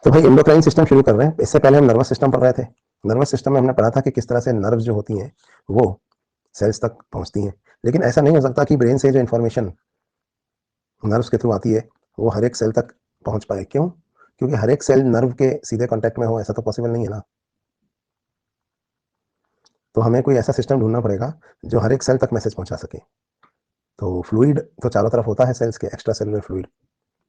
तो भाई endocrine system शुरू कर रहे हैं। इससे पहले हम नर्वस सिस्टम पढ़ रहे थे। नर्वस सिस्टम में हमने पढ़ा था कि किस तरह से नर्व जो होती हैं वो सेल्स तक पहुंचती हैं। लेकिन ऐसा नहीं हो सकता कि ब्रेन से जो इन्फॉर्मेशन नर्व्स के थ्रू आती है वो हर एक सेल तक पहुंच पाए। क्यों? क्योंकि हर एक सेल नर्व के सीधे कांटेक्ट में हो, ऐसा तो पॉसिबल नहीं है ना। तो हमें कोई ऐसा सिस्टम ढूंढना पड़ेगा जो हर एक सेल तक मैसेज पहुंचा सके। तो फ्लूइड तो चारों तरफ होता है सेल्स के, एक्स्ट्रा सेलुलर फ्लूइड,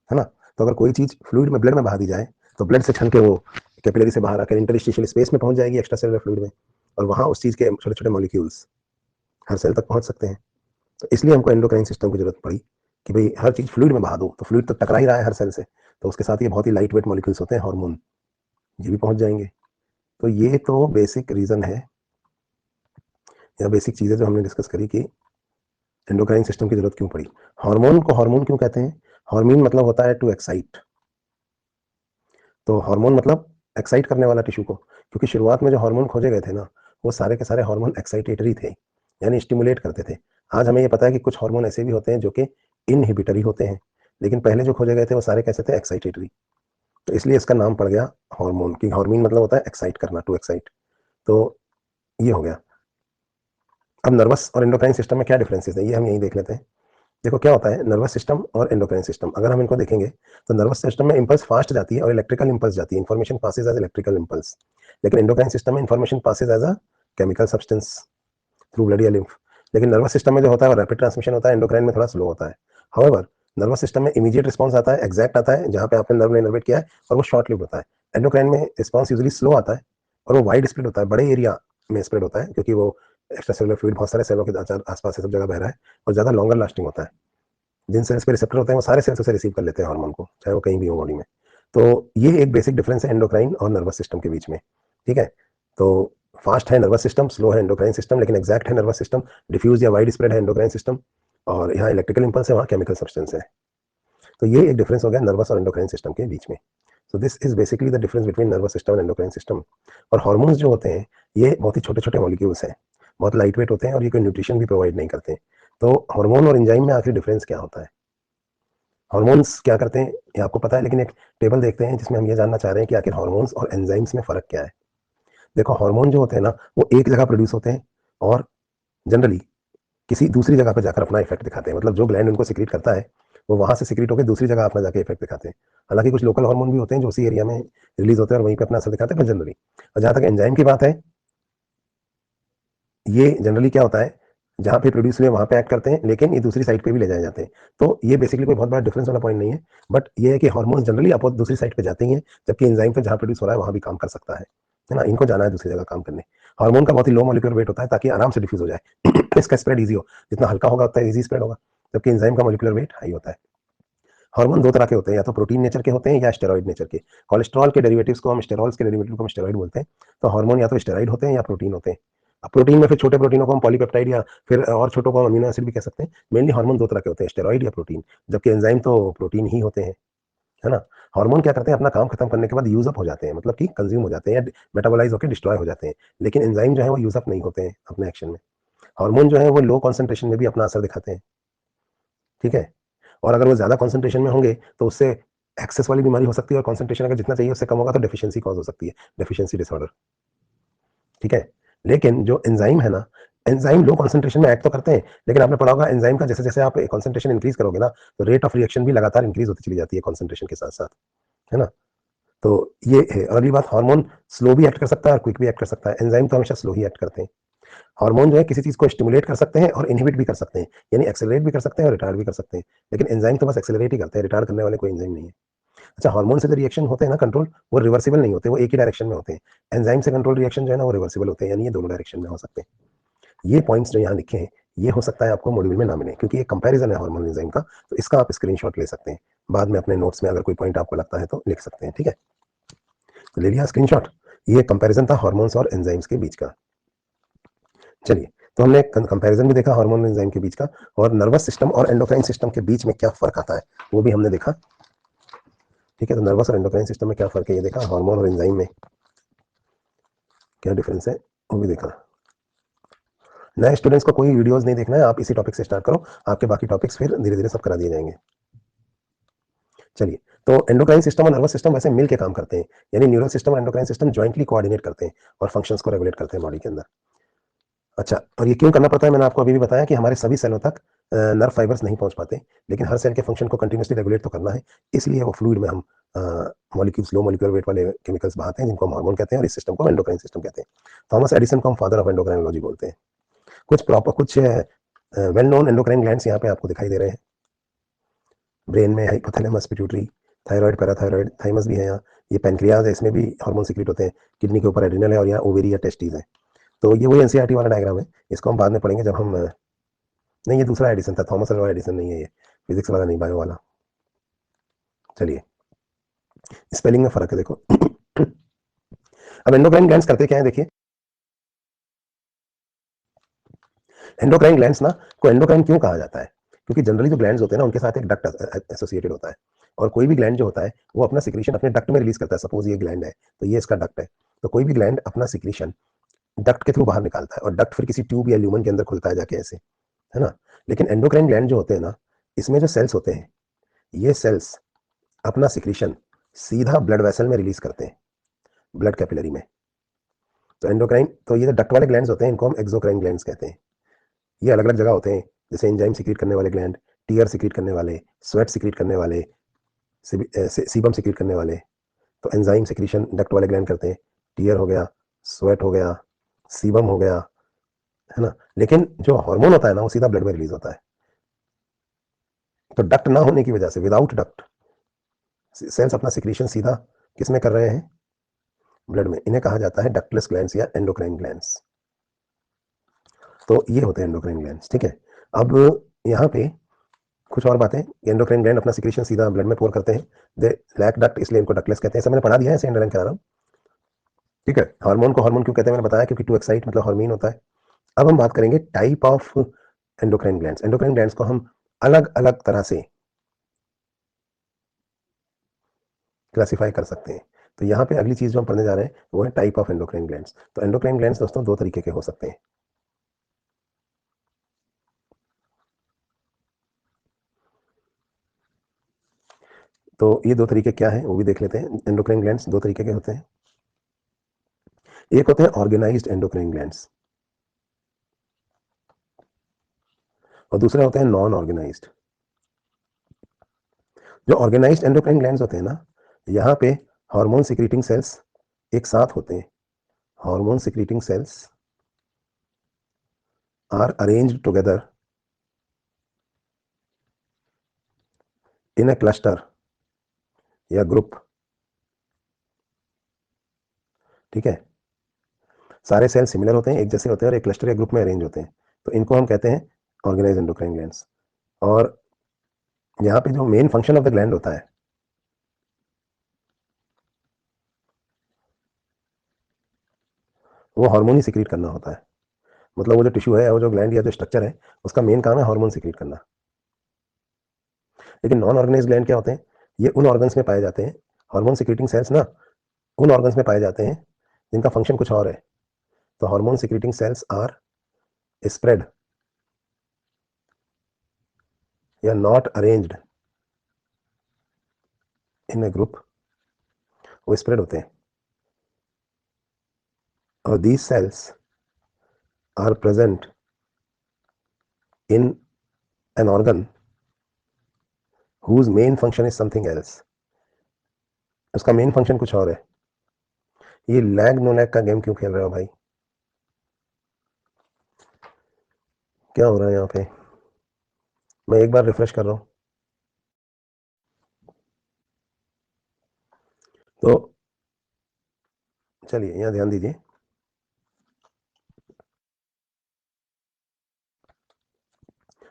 है ना। तो अगर कोई चीज फ्लूइड में, ब्लड में बहा दी जाए तो ब्लड से छन के वो कैपिलरी से बाहर आकर इंटरस्टिशियल स्पेस में पहुंच जाएगी, एक्स्ट्रा सेलुलर फ्लूइड में, और वहां उस चीज के छोटे छोटे मॉलिक्यूल्स हर सेल तक पहुंच सकते हैं। तो इसलिए हमको एंडोक्राइन सिस्टम की जरूरत पड़ी कि भाई हर चीज फ्लूइड में बहा दो, तो फ्लूइड तो टकरा ही रहा है हर सेल से, तो उसके साथ ये बहुत ही लाइट वेट मॉलिक्यूल्स होते हैं, हार्मोन, ये भी पहुंच जाएंगे। तो ये तो बेसिक रीजन है या बेसिक चीजें जो हमने डिस्कस करी कि एंडोक्राइन सिस्टम की जरूरत क्यों पड़ी। हार्मोन को हार्मोन क्यों कहते हैं? हार्मोन मतलब होता है टू एक्साइट। तो हार्मोन मतलब एक्साइट करने वाला टिश्यू को, क्योंकि शुरुआत में जो हार्मोन खोजे गए थे ना वो सारे के सारे हार्मोन एक्साइटेटरी थे, यानी स्टिमुलेट करते थे। आज हमें ये पता है कि कुछ हार्मोन ऐसे भी होते हैं जो कि इनहिबिटरी होते हैं, लेकिन पहले जो खोजे गए थे वो सारे कैसे थे? एक्साइटेटरी। तो इसलिए इसका नाम पड़ गया हार्मोन, की हार्मोन मतलब होता है एक्साइट करना, टू एक्साइट। तो ये हो गया। अब नर्वस और एंडोक्राइन सिस्टम में क्या डिफरेंसेस है ये हम यही देख लेते हैं। देखो क्या होता है नर्वस सिस्टम और एंडोक्राइन सिस्टम, अगर हम इनको देखेंगे तो नर्वस सिस्टम में इंपल्स फास्ट जाती है और इलेक्ट्रिकल इंपल्स जाती है, information passes as electrical impulse. लेकिन एंडोक्राइन सिस्टम में information passes as a chemical substance through blood या लिम्फ। लेकिन नर्वस सिस्टम में जो होता है वो रैपिड ट्रांसमिशन होता है, एंडोक्राइन में थोड़ा स्लो होता है। हाउएवर नर्वस सिस्टम में इमीडिएट रिस्पॉन्स आता है, एग्जैक्ट आता है, जहां पे आपने नर्व ने इनर्वेट किया है, और वो शॉर्ट लिव्ड होता है। एंडोक्राइन में रिस्पॉन्स यूजली स्लो आता है और वो वाइड स्प्रेड होता है, बड़े एरिया में स्प्रेड होता है, क्योंकि वो एक्स्ट्रा सेलुलर फ्लूइड बहुत सारे सेलों के आसपास से सब जगह बह रहा है, और ज्यादा लॉन्गर लास्टिंग होता है। जिन सेल्स पे रिसेप्टर होते हैं वो सारे सेल्स उसे रिसीव कर लेते हैं हार्मोन को, चाहे वो कहीं भी हो बॉडी में। तो ये एक बेसिक डिफरेंस है एंडोक्राइन और नर्वस सिस्टम के बीच में। ठीक है। तो फास्ट है नर्वस सिस्टम, स्लो है एंडोक्राइन सिस्टम, लेकिन एग्जैक्ट है नर्वस सिस्टम, डिफ्यूज या वाइड स्प्रेड है एंडोक्राइन सिस्टम, और यहाँ इलेक्ट्रिकल इंपल्स है, वहाँ केमिकल सब्सटेंस है। तो ये एक डिफरेंस हो गया नर्वस और एंडोक्राइन सिस्टम के बीच में। So this is basically the difference between nervous system and endocrine system. और हार्मोन्स जो होते हैं ये बहुत ही छोटे छोटे मॉलिक्यूल्स हैं, बहुत लाइट वेट होते हैं, और ये कोई न्यूट्रिशन भी प्रोवाइड नहीं करते। तो हार्मोन और एंजाइम में आखिर डिफरेंस क्या होता है? हार्मोन्स क्या करते हैं ये आपको पता है, लेकिन एक टेबल देखते हैं जिसमें हम ये जानना चाह रहे हैं कि आखिर हार्मोन्स और एंजाइम्स में फर्क क्या है। देखो हार्मोन जो होते हैं ना वो एक जगह प्रोड्यूस होते हैं और जनरली किसी दूसरी जगह पर जाकर अपना इफेक्ट दिखाते हैं। मतलब जो ग्लैंड उनको सिक्रीट करता है वो वहां से सिक्रीट होकर दूसरी जगह अपना जाके इफेक्ट दिखाते हैं। हालांकि कुछ लोकल हार्मोन भी होते हैं जो उसी एरिया में रिलीज होते हैं और वहीं पे अपना असर दिखाते हैं, पर जनरली। और जहां तक एंजाइम की बात है, ये जनरली क्या होता है, जहां पे प्रोड्यूस हुए वहां पे एक्ट करते हैं, लेकिन ये दूसरी साइड पे भी ले जाए जाते हैं। तो ये बेसिकली कोई बहुत बड़ा डिफरेंस वाला पॉइंट नहीं है, बट ये है कि हार्मोन जनरली आप दूसरी साइड पे जाते ही हैं, जबकि एंजाइम तो जहां प्रोड्यूस हो रहा है वहां भी काम कर सकता है ना। इनको जाना है दूसरी जगह काम करने। हार्मोन का बहुत ही लो मॉलिक्यूलर वेट होता है ताकि आराम से डिफ्यूज हो जाए इसका स्प्रेड ईजी हो, जितना हल्का होगा उतना ईजी स्प्रेड होगा, जबकि एंजाइम का मॉलिक्यूलर वेट हाई होता है। हार्मोन दो तरह के होते हैं, या तो प्रोटीन नेचर के होते हैं या स्टेरॉइड नेचर के। कोलेस्ट्रॉल के डेरिवेटिव्स को हम स्टेरॉल्स के डेरिवेटिव को हम स्टेरॉइड बोलते हैं। तो हार्मोन या तो स्टेरॉइड होते हैं या प्रोटीन होते हैं। अब प्रोटीन में फिर छोटे प्रोटीनों को हम पॉलीपेप्टाइड या फिर और छोटों को हम अमीनो एसिड भी कह सकते हैं। मेनली हार्मोन दो तरह के होते हैं, स्टेरॉइड या प्रोटीन, जबकि एंजाइम तो प्रोटीन ही होते हैं, है ना। हार्मोन क्या करते हैं, अपना काम खत्म करने के बाद यूज अप हो जाते हैं, मतलब कि कंज्यूम हो जाते हैं या मेटाबोलाइज होकर डिस्ट्रॉय हो जाते हैं। लेकिन एंजाइम जो है वो यूज अप नहीं होते हैं अपने एक्शन में। हार्मोन जो है वो लो कॉन्सेंट्रेशन में भी अपना असर दिखाते हैं। ठीक है। और अगर वो ज्यादा कॉन्सेंट्रेशन में होंगे तो उससे एक्सेस वाली बीमारी हो सकती है, और कॉन्सेंट्रेशन अगर जितना चाहिए उससे कम होगा तो डेफिशिएंसी कॉज हो सकती है, डेफिशिएंसी डिसऑर्डर। ठीक है। लेकिन जो एंजाइम है ना, एंजाइम लो कॉन्सेंट्रेशन में एक्ट तो करते हैं, लेकिन आपने पढ़ा होगा एंजाइम का जैसे जैसे आप कॉन्सेंट्रेशन इंक्रीज करोगे ना तो रेट ऑफ रिएक्शन भी लगातार इंक्रीज होती चली जाती है कॉन्सेंट्रेशन के साथ साथ, है ना। तो ये है। और अगली बात, हार्मोन स्लो भी एक्ट कर सकता है और क्विक भी एक्ट कर सकता है, एंजाइम तो हमेशा स्लो ही एक्ट करते हैं। हार्मोन जो है किसी चीज को स्टिमुलेट कर सकते हैं और इनहिबिट भी कर सकते हैं, यानी एक्सेलरेट भी कर सकते हैं और रिटार्ड भी कर सकते हैं। लेकिन एंजाइम तो बस एक्सेलरेट ही करते हैं, रिटार्ड करने वाले कोई एंजाइम नहीं है। अच्छा, हार्मोन से जो रिएक्शन होते हैं ना कंट्रोल, वो रिवर्सिबल नहीं होते, वो एक ही डायरेक्शन में होते हैं। एंजाइम से कंट्रोल रिएक्शन जो है ना वो रिवर्सिबल होते हैं, यानी ये दोनों डायरेक्शन में हो सकते हैं। ये पॉइंट्स जो यहाँ लिखे हैं ये हो सकता है आपको मॉड्यूल में ना मिले, क्योंकि ये कंपैरिजन है हार्मोन एंजाइम का, तो इसका आप स्क्रीनशॉट ले सकते हैं। बाद में अपने नोट्स में अगर कोई पॉइंट आपको लगता है तो लिख सकते हैं। ठीक है, तो ले लिया स्क्रीनशॉट। ये कंपैरिजन था हार्मोन्स और एंजाइम्स के बीच का। चलिए, तो हमने कंपैरिजन भी देखा हार्मोन और एंजाइम के बीच का, और नर्वस सिस्टम और एंडोक्राइन सिस्टम के बीच में क्या फर्क आता है वो भी हमने देखा। ठीक है, तो नर्वस और एंडोक्राइन सिस्टम में क्या फर्क है ये देखा, हार्मोन और एंजाइम में क्या डिफरेंस है वो भी देखा। नए स्टूडेंट्स को कोई वीडियोस नहीं देखना है, आप इसी टॉपिक से स्टार्ट करो, आपके बाकी टॉपिक्स फिर धीरे धीरे सब करा दिए जाएंगे। चलिए, तो एंडोक्राइन सिस्टम और नर्वस सिस्टम वैसे मिल के काम करते हैं, यानी न्यूरल सिस्टम और एंडोक्राइन सिस्टम ज्वाइंटली कोऑर्डिनेट करते हैं और फंक्शंस को रेगुलेट करते हैं बॉडी के अंदर। अच्छा, और ये क्यों करना पड़ता है, मैंने आपको अभी भी बताया कि हमारे सभी सेलों तक नर्व फाइबर्स नहीं पहुंच पाते, लेकिन हर सेल के फंक्शन को कंटिन्यूसली रेगुलेट तो करना है, इसलिए वो फ्लूइड में हम मॉलिक्यूल्स, लो मॉलिक्यूलर वेट वाले केमिकल्स बहाते हैं, जिनको हम हार्मोन कहते हैं, और इस सिस्टम को एंडोक्राइन सिस्टम कहते हैं। थॉमस एडिसन को हम फादर ऑफ एंडोक्राइनोलॉजी बोलते हैं। कुछ वेल नोन एंडोक्राइन ग्लैंड्स यहाँ पे आपको दिखाई दे रहे हैं। ब्रेन में hypothalamus, pituitary, thyroid, parathyroid, thymus भी है यहाँ। ये पैनक्रियाज है, इसमें भी हार्मोन सीक्रेट होते हैं। किडनी के ऊपर एड्रिनल है, और यहाँ ओवेरी या टेस्टिस है। तो ये वही एनसीईआरटी वाला डायग्राम है, इसको हम बाद में पढ़ेंगे जब हम नहीं, ये दूसरा एडिसन था, थॉमस अल्वा एडिसन नहीं है, ये फिजिक्स वाला नहीं, बायो वाला। चलिए, स्पेलिंग में फर्क है देखो। अब एंडोक्राइन ग्लैंड्स करते क्या है, देखिए। एंडोक्राइन ग्लैंड्स ना को एंडोक्राइन क्यों कहा जाता है, क्योंकि जनरली जो ग्लैंड्स होते हैं ना, उनके साथ एक डक्ट एसोसिएटेड होता है, और कोई भी ग्लैंड जो होता है वो अपना सिक्रीशन अपने डक्ट में रिलीज करता है। सपोज ये ग्लैंड है, तो ये इसका डक्ट है, तो कोई भी ग्लैंड अपना सिक्रीशन डक्ट के थ्रू बाहर निकालता है, और डक्ट फिर किसी ट्यूब या ल्यूमन के अंदर खुलता है जाके, ऐसे, है ना। लेकिन एंडोक्राइन ग्लैंड जो होते हैं ना, इसमें जो सेल्स होते हैं, ये सेल्स अपना सिक्रीशन सीधा ब्लड वेसल में रिलीज करते हैं, ब्लड कैपिलरी में। तो एंडोक्राइन, तो ये जो डक्ट वाले ग्लैंड्स होते हैं, इनको हम एक्सोक्राइन ग्लैंड्स कहते हैं। ये अलग अलग जगह होते हैं, जैसे एंजाइम सिक्रीट करने वाले ग्लैंड, टीयर सिक्रीट करने वाले, स्वेट सिक्रीट करने वाले, सीबम सिक्रीट करने वाले। तो एंजाइम सिक्रीशन डक्ट वाले ग्लैंड करते हैं, टीयर हो गया, स्वेट हो गया, सीबम हो गया, है ना। लेकिन जो हार्मोन होता है ना, वो सीधा ब्लड में रिलीज होता है। तो डक्ट ना होने की वजह से, विदाउट डक्ट, सेल्स अपना सिक्रीशन सीधा किस में कर रहे हैं, ब्लड में। इन्हें कहा जाता है डक्टलेस ग्लैंड्स या एंडोक्राइन ग्लैंड्स। तो ये होते हैं एंडोक्राइन ग्लैंड्स, ठीक है। अब यहाँ पे कुछ और बातें, एंडोक्राइन ग्लैंड अपना सिक्रीशन सीधा ब्लड में पोर करते हैं, दे लैक डक्ट, इसलिए इनको डक्टलेस कहते हैं। सब मैंने पढ़ा दिया है, ऐसे अंडरलाइन करा रहा हूँ, ठीक है। हार्मोन को हार्मोन क्यों कहते हैं मैंने बताया, क्योंकि टू एक्साइट मतलब हार्मोन होता है। अब हम बात करेंगे type of endocrine glands. Endocrine glands को हम अलग अलग तरह से क्लासिफाई कर सकते हैं। तो यहाँ पे अगली चीज जो हम पढ़ने जा रहे हैं वो है टाइप ऑफ एंडोक्राइन ग्लैंड्स। तो एंडोक्राइन ग्लैंड्स दोस्तों दो तरीके के हो सकते हैं। तो ये दो तरीके क्या है वो भी देख लेते हैं। एंडोक्राइन ग्लैंड्स दो तरीके के होते हैं। एक होते हैं ऑर्गेनाइज्ड एंडोक्राइन ग्लैंड्स, और दूसरे होते हैं नॉन ऑर्गेनाइज्ड। जो ऑर्गेनाइज्ड एंडोक्राइन ग्लैंड्स होते हैं ना, यहाँ पे हार्मोन सिक्रीटिंग सेल्स एक साथ होते हैं। Hormone secreting cells are arranged together in a cluster या ग्रुप, ठीक है। सारे सेल सिमिलर होते हैं, एक जैसे होते हैं, और एक क्लस्टर या ग्रुप में अरेंज होते हैं। तो इनको हम कहते हैं ऑर्गेनाइज्ड एंडोक्राइन ग्लैंड्स। और यहाँ पे जो main function of the gland होता है, वो हार्मोन ही सिक्रीट करना होता है। मतलब वो जो टिश्यू है, वो जो ग्लैंड या जो स्ट्रक्चर है, उसका मेन काम है हार्मोन सिक्रीट करना। लेकिन नॉन ऑर्गेनाइज्ड ग्लैंड क्या होते हैं, ये उन ऑर्गन्स में पाए जाते हैं, हार्मोन सिक्रीटिंग सेल्स ना उन ऑर्गन्स में पाए जाते हैं जिनका फंक्शन कुछ और है। तो hormone secreting cells are spread या not arranged in a group, वो स्प्रेड होते हैं। और these cells are present in an organ whose main function is something else, उसका मेन फंक्शन कुछ और है। ये लैग नो लैग का गेम क्यों खेल रहे हो भाई, क्या हो रहा है यहाँ पे। मैं एक बार रिफ्रेश कर रहा हूँ। तो चलिए यहाँ ध्यान दीजिए।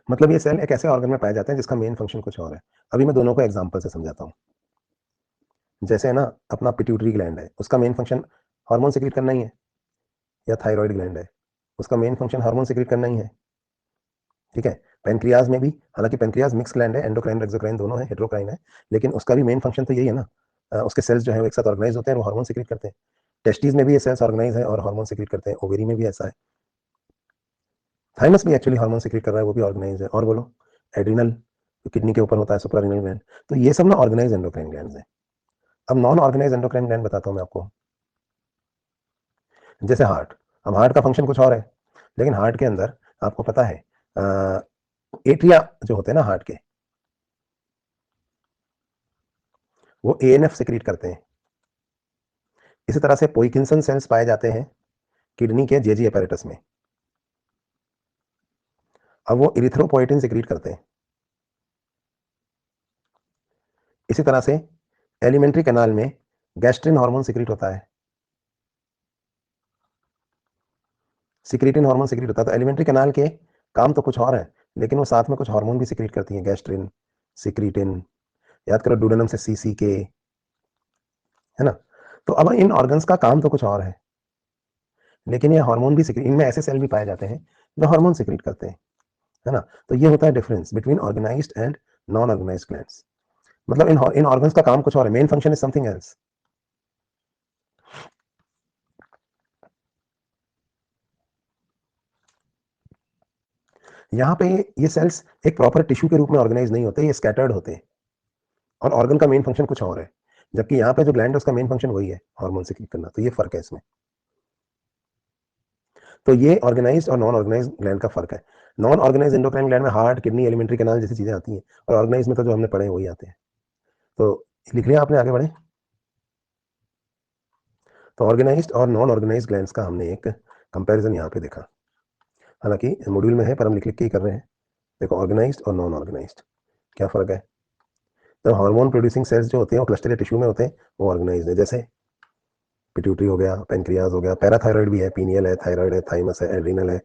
मतलब ये सेल एक ऐसे ऑर्गन में पाए जाते हैं जिसका मेन फंक्शन कुछ और है। अभी मैं दोनों को एग्जांपल से समझाता हूँ। जैसे है ना, अपना पिट्यूटरी ग्लैंड है, उसका मेन फंक्शन हार्मोन सिक्रीट करना ही है। या थायराइड ग्लैंड है, उसका मेन फंक्शन हार्मोन सिक्रीट करना ही है, ठीक है। पेनक्रियाज में भी, हालांकि पेनक्रियाज मिक्स ग्लैंड है, एंडोक्राइन और एक्सोक्राइन दोनों है, हेटेरोक्राइन है, लेकिन उसका भी मेन फंक्शन तो यही है ना। उसके सेल्स जो है वो एक साथ ऑर्गेनाइज होते हैं, वो हार्मोन सिक्रीट करते हैं। टेस्टीज में भी ये सेल्स ऑर्गेनाइज है और हार्मोन सिक्रीट करते हैं। ओवेरी में भी ऐसा है। थाइमस भी एक्चुअली हार्मोन सिक्रीट कर रहा है, वो भी ऑर्गेनाइज है। और बोलो, एड्रिनल, तो किडनी के ऊपर होता है सुप्रारेनल ग्लैंड। तो ये सब ना ऑर्गेनाइज एंडोक्राइन ग्लैंड है। अब नॉन ऑर्गेनाइज एंडोक्राइन ग्लैंड बताता हूँ मैं आपको। जैसे हार्ट, अब हार्ट का फंक्शन कुछ और है, लेकिन हार्ट के अंदर आपको पता है एट्रिया जो होते हैं ना हार्ट के, वो एएनएफ सिक्रीट करते हैं। इसी तरह से पोइकिंसन सेल्स पाए जाते हैं किडनी के जेजी एपेरेटस में। अब वो इरिथ्रोपोइटिन सिक्रीट करते हैं। इसी तरह से एलिमेंट्री कैनाल में गैस्ट्रिन हार्मोन सिक्रीट होता है, सिक्रीटिन हार्मोन सिक्रीट होता है। तो एलिमेंट्री कैनाल के काम तो कुछ और है, लेकिन वो साथ में कुछ हार्मोन भी सिक्रीट करती है, गैस्ट्रिन, सिक्रीटिन, याद करो डुडेनम से सीसी के, है ना। तो अब इन ऑर्गन्स का काम तो कुछ और है, लेकिन ये हार्मोन भी सिक्रीट, इनमें ऐसे सेल भी पाए जाते हैं जो हार्मोन सिक्रीट करते हैं, है ना। तो ये होता है difference between organised and non organised glands. मतलब इन ऑर्गन्स का काम कुछ और है, main function is something else. यहाँ पे ये सेल्स एक प्रॉपर टिश्यू के रूप में ऑर्गेनाइज नहीं होते, ये स्कैटर्ड होते हैं, और ऑर्गन का मेन फंक्शन कुछ और है, जबकि यहाँ पे जो ग्लैंड है उसका मेन फंक्शन वही है, हार्मोन सिक्रीट करना। तो ये फर्क है इसमें। तो ये ऑर्गेनाइज्ड और नॉन ऑर्गेनाइज्ड ग्लैंड का फर्क है। नॉन ऑर्गेनाइज्ड एंडोक्राइन ग्लैंड में हार्ट, किडनी, एलिमेंट्री कैनाल जैसी चीजें आती हैं, और ऑर्गेनाइज में तो जो हमने पढ़े हैं वही आते हैं। तो लिख लिया आपने, आगे बढ़े। तो ऑर्गेनाइज्ड और नॉन ऑर्गेनाइज्ड ग्लैंड्स का हमने एक कंपैरिजन यहाँ पे देखा, हालांकि मॉड्यूल में है पर हम लिख लिख के ही कर रहे हैं। देखो ऑर्गेनाइज्ड और नॉन ऑर्गेनाइज्ड क्या फर्क है। तो हार्मोन प्रोड्यूसिंग सेल्स जो होते हैं वो क्लस्टर या टिश्यू में होते हैं, वो ऑर्गेनाइज्ड है। जैसे पिट्यूटरी हो गया, पेनक्रियाज हो गया, पैराथायराइड भी है, पीनियल है, थायराइड है, थाइमस है, एड्रिनल है,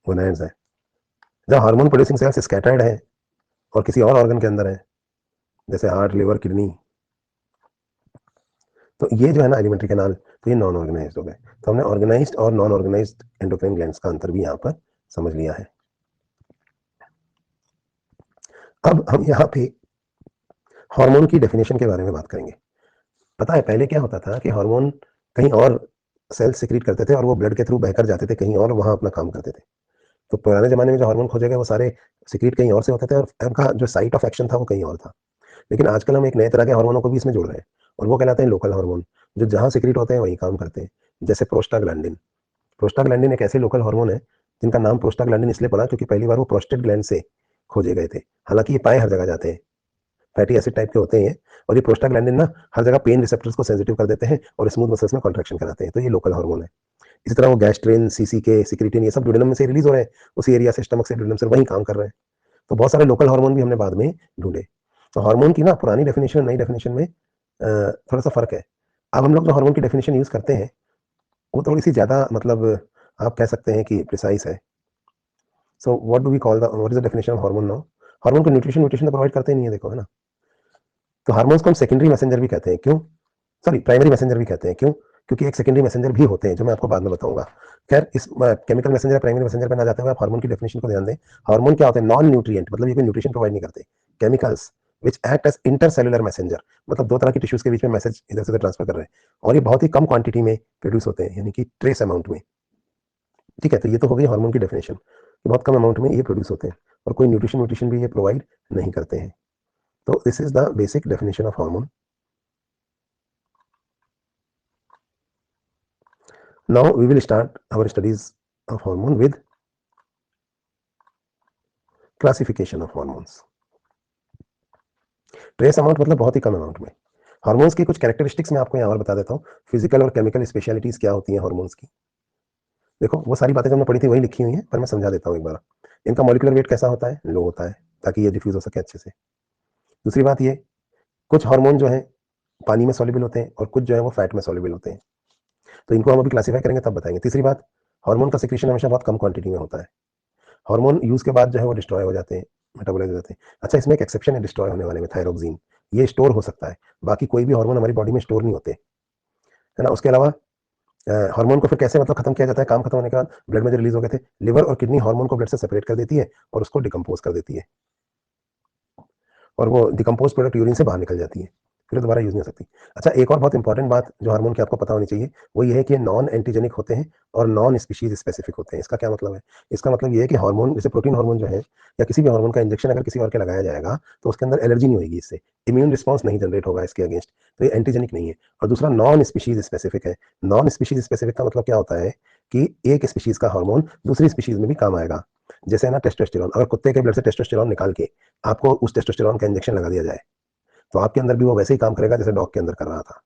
गोनाड्स है। जब हार्मोन प्रोड्यूसिंग सेल्स स्कैटर्ड है और किसी और ऑर्गन के अंदर है, जैसे हार्ट, लिवर, किडनी, तो ये जो है ना एलिमेंट्री कैनाल, तो ये नॉन ऑर्गेनाइज्ड हो गए। तो हमने ऑर्गेनाइज्ड और नॉन ऑर्गेनाइज्ड एंडोक्राइन ग्लैंड्स का अंतर भी यहाँ पर समझ लिया है। अब हम यहाँ पे हार्मोन की डेफिनेशन के बारे में बात करेंगे। पता है पहले क्या होता था कि हार्मोन कहीं और सेल्स सिक्रीट करते थे और वो ब्लड के थ्रू बहकर जाते थे कहीं और, वहां अपना काम करते थे। तो पुराने जमाने में जो हार्मोन खोजे गए वो सारे सिक्रीट कहीं और से होते थे, और उनका जो साइट ऑफ एक्शन था वो कहीं और था। लेकिन आजकल हम एक नए तरह के हार्मोनों को भी इसमें जोड़ रहे हैं, और वो कहलाते हैं लोकल हार्मोन, जो जहां सिक्रीट होते हैं वहीं काम करते हैं। जैसे प्रोस्टाग्लैंडिन। प्रोस्टाग्लैंडिन एक ऐसे लोकल हार्मोन है जिनका नाम प्रोस्टाग्लैंडिन इसलिए पड़ा क्योंकि पहली बार वो प्रोस्टेट ग्लैंड से खोजे गए थे। हालांकि ये पाए हर जगह जाते हैं, फैटी एसिड टाइप के होते हैं, और ये प्रोस्टाग्लैंडिन ना हर जगह पेन रिसेप्टर्स को सेंसिटिव कर देते हैं और स्मूथ मसल्स में कॉन्ट्रैक्शन कराते हैं। तो ये लोकल हार्मोन है। इसी तरह वो गैस्ट्रिन, सीसीके, सिक्रीटिन, ये सब ड्यूडेनम में से रिलीज हो रहे हैं, उसी एरिया से, स्टमक से, ड्यूडेनम से वहीं काम कर रहे हैं। तो बहुत सारे लोकल हार्मोन भी हमने बाद में ढूंढे। तो हार्मोन की ना पुरानी डेफिनेशन और नई डेफिनेशन में थोड़ा सा फर्क है। अब हम लोग जो हार्मोन की डेफिनेशन यूज करते हैं वो थोड़ी सी ज्यादा, मतलब आप कह सकते हैं कि प्रिसाइज है। So what do we call the, what is the definition of hormone now. Hormone को न्यूट्रिशन न्यूट्रिशन तो प्रोवाइड करते ही नहीं है, देखो, है ना। तो हार्मोन्स को हम सेकेंडरी मैसेंजर भी कहते हैं, क्यों, सॉरी प्राइमरी मैसेंजर भी कहते हैं, क्यों, क्योंकि एक सेकेंडरी मैसेंजर भी होते हैं जो मैं आपको बाद में बताऊंगा। खैर, इस केमिकल मैसेंजर, प्राइमरी मैसेंजर पे ना जाते हुए आप हार्मोन की डेफिनेशन को ध्यान दें। हार्मोन क्या होते हैं, नॉन न्यूट्रिएंट, मतलब ये कोई न्यूट्रिशन प्रोवाइड नहीं करते, chemicals which act as intercellular messenger, मतलब दो तरह की टिश्यूज के बीच में मैसेज इधर से उधर ट्रांसफर कर रहे हैं, और ये बहुत ही कम क्वांटिटी में प्रोड्यूस होते हैं, यानी कि ट्रेस अमाउंट में। ठीक है, तो ये तो हो गई हार्मोन की डेफिनेशन, बहुत कम अमाउंट में ये प्रोड्यूस होते हैं, और कोई न्यूट्रिशन न्यूट्रिशन भी ये प्रोवाइड नहीं करते हैं। तो this is the basic definition of hormone. Now we will start our studies of hormone with classification of hormones. Trace amount मतलब बहुत ही कम अमाउंट में। हार्मोन्स की कुछ कैरेक्टरिस्टिक्स मैं आपको यहाँ और बता देता हूँ, फिजिकल और केमिकल स्पेशलिटीज क्या होती हैं हार्मोन्स की। देखो वो सारी बातें जो हमने पढ़ी थी वही लिखी हुई हैं, पर मैं समझा देता हूँ एक बार। इनका मॉलिक्यूलर वेट कैसा होता है, लो होता है, ताकि ये डिफ्यूज हो सके अच्छे से। दूसरी बात ये, कुछ हार्मोन जो है पानी में सॉल्युबल होते हैं और कुछ जो है वो फैट में सॉल्युबल होते हैं, तो इनको हम अभी क्लासीफाई करेंगे तब बताएंगे। तीसरी बात, हार्मोन का सिक्रीशन हमेशा बहुत कम क्वांटिटी में होता है। हार्मोन यूज के बाद जो है वो डिस्ट्रॉय हो जाते हैं, मेटाबोलाइज हो जाते हैं। अच्छा, इसमें एक एक्सेप्शन है डिस्ट्रॉय होने वाले में, थायरोक्सिन। ये स्टोर हो सकता है, बाकी कोई भी हार्मोन हमारी बॉडी में स्टोर नहीं होते, है ना। उसके अलावा हार्मोन को फिर कैसे, मतलब खत्म किया जाता है, काम खत्म होने के बाद ब्लड में जो रिलीज हो गए थे, लिवर और किडनी हार्मोन को ब्लड से सेपरेट कर देती है और उसको डिकम्पोज कर देती है, और वो डिकम्पोज प्रोडक्ट यूरिन से बाहर निकल जाती है। फिर दोबारा यूज नहीं हो सकती। अच्छा, एक और बहुत इंपॉर्टेंट बात जो हार्मोन की आपको पता होनी चाहिए, वो ये है कि नॉन एंटीजेनिक होते हैं और नॉन स्पीशीज स्पेसिफिक होते हैं। इसका क्या मतलब है? इसका मतलब ये है कि हार्मोन, जैसे प्रोटीन हार्मोन जो है या किसी भी हार्मोन का इंजेक्शन अगर किसी और के लगाया जाएगा तो उसके अंदर एलर्जी नहीं होगी, इससे इम्यून रिस्पॉन्स नहीं जनरेट होगा इसके अगेंस्ट, तो ये एंटीजेनिक नहीं है। और दूसरा नॉन स्पीशीज स्पेसिफिक है। नॉन स्पीशीज स्पेसिफिक का मतलब क्या होता है कि एक स्पीशीज का हार्मोन दूसरी स्पीशीज में भी काम आएगा। जैसे है ना टेस्टोस्टेरोन, अगर कुत्ते के ब्लड से टेस्टोस्टेरोन निकाल के आपको उस टेस्टोस्टेरोन का इंजेक्शन लगा दिया जाए तो आपके अंदर भी वो वैसे ही काम करेगा जैसे डॉग के अंदर कर रहा था।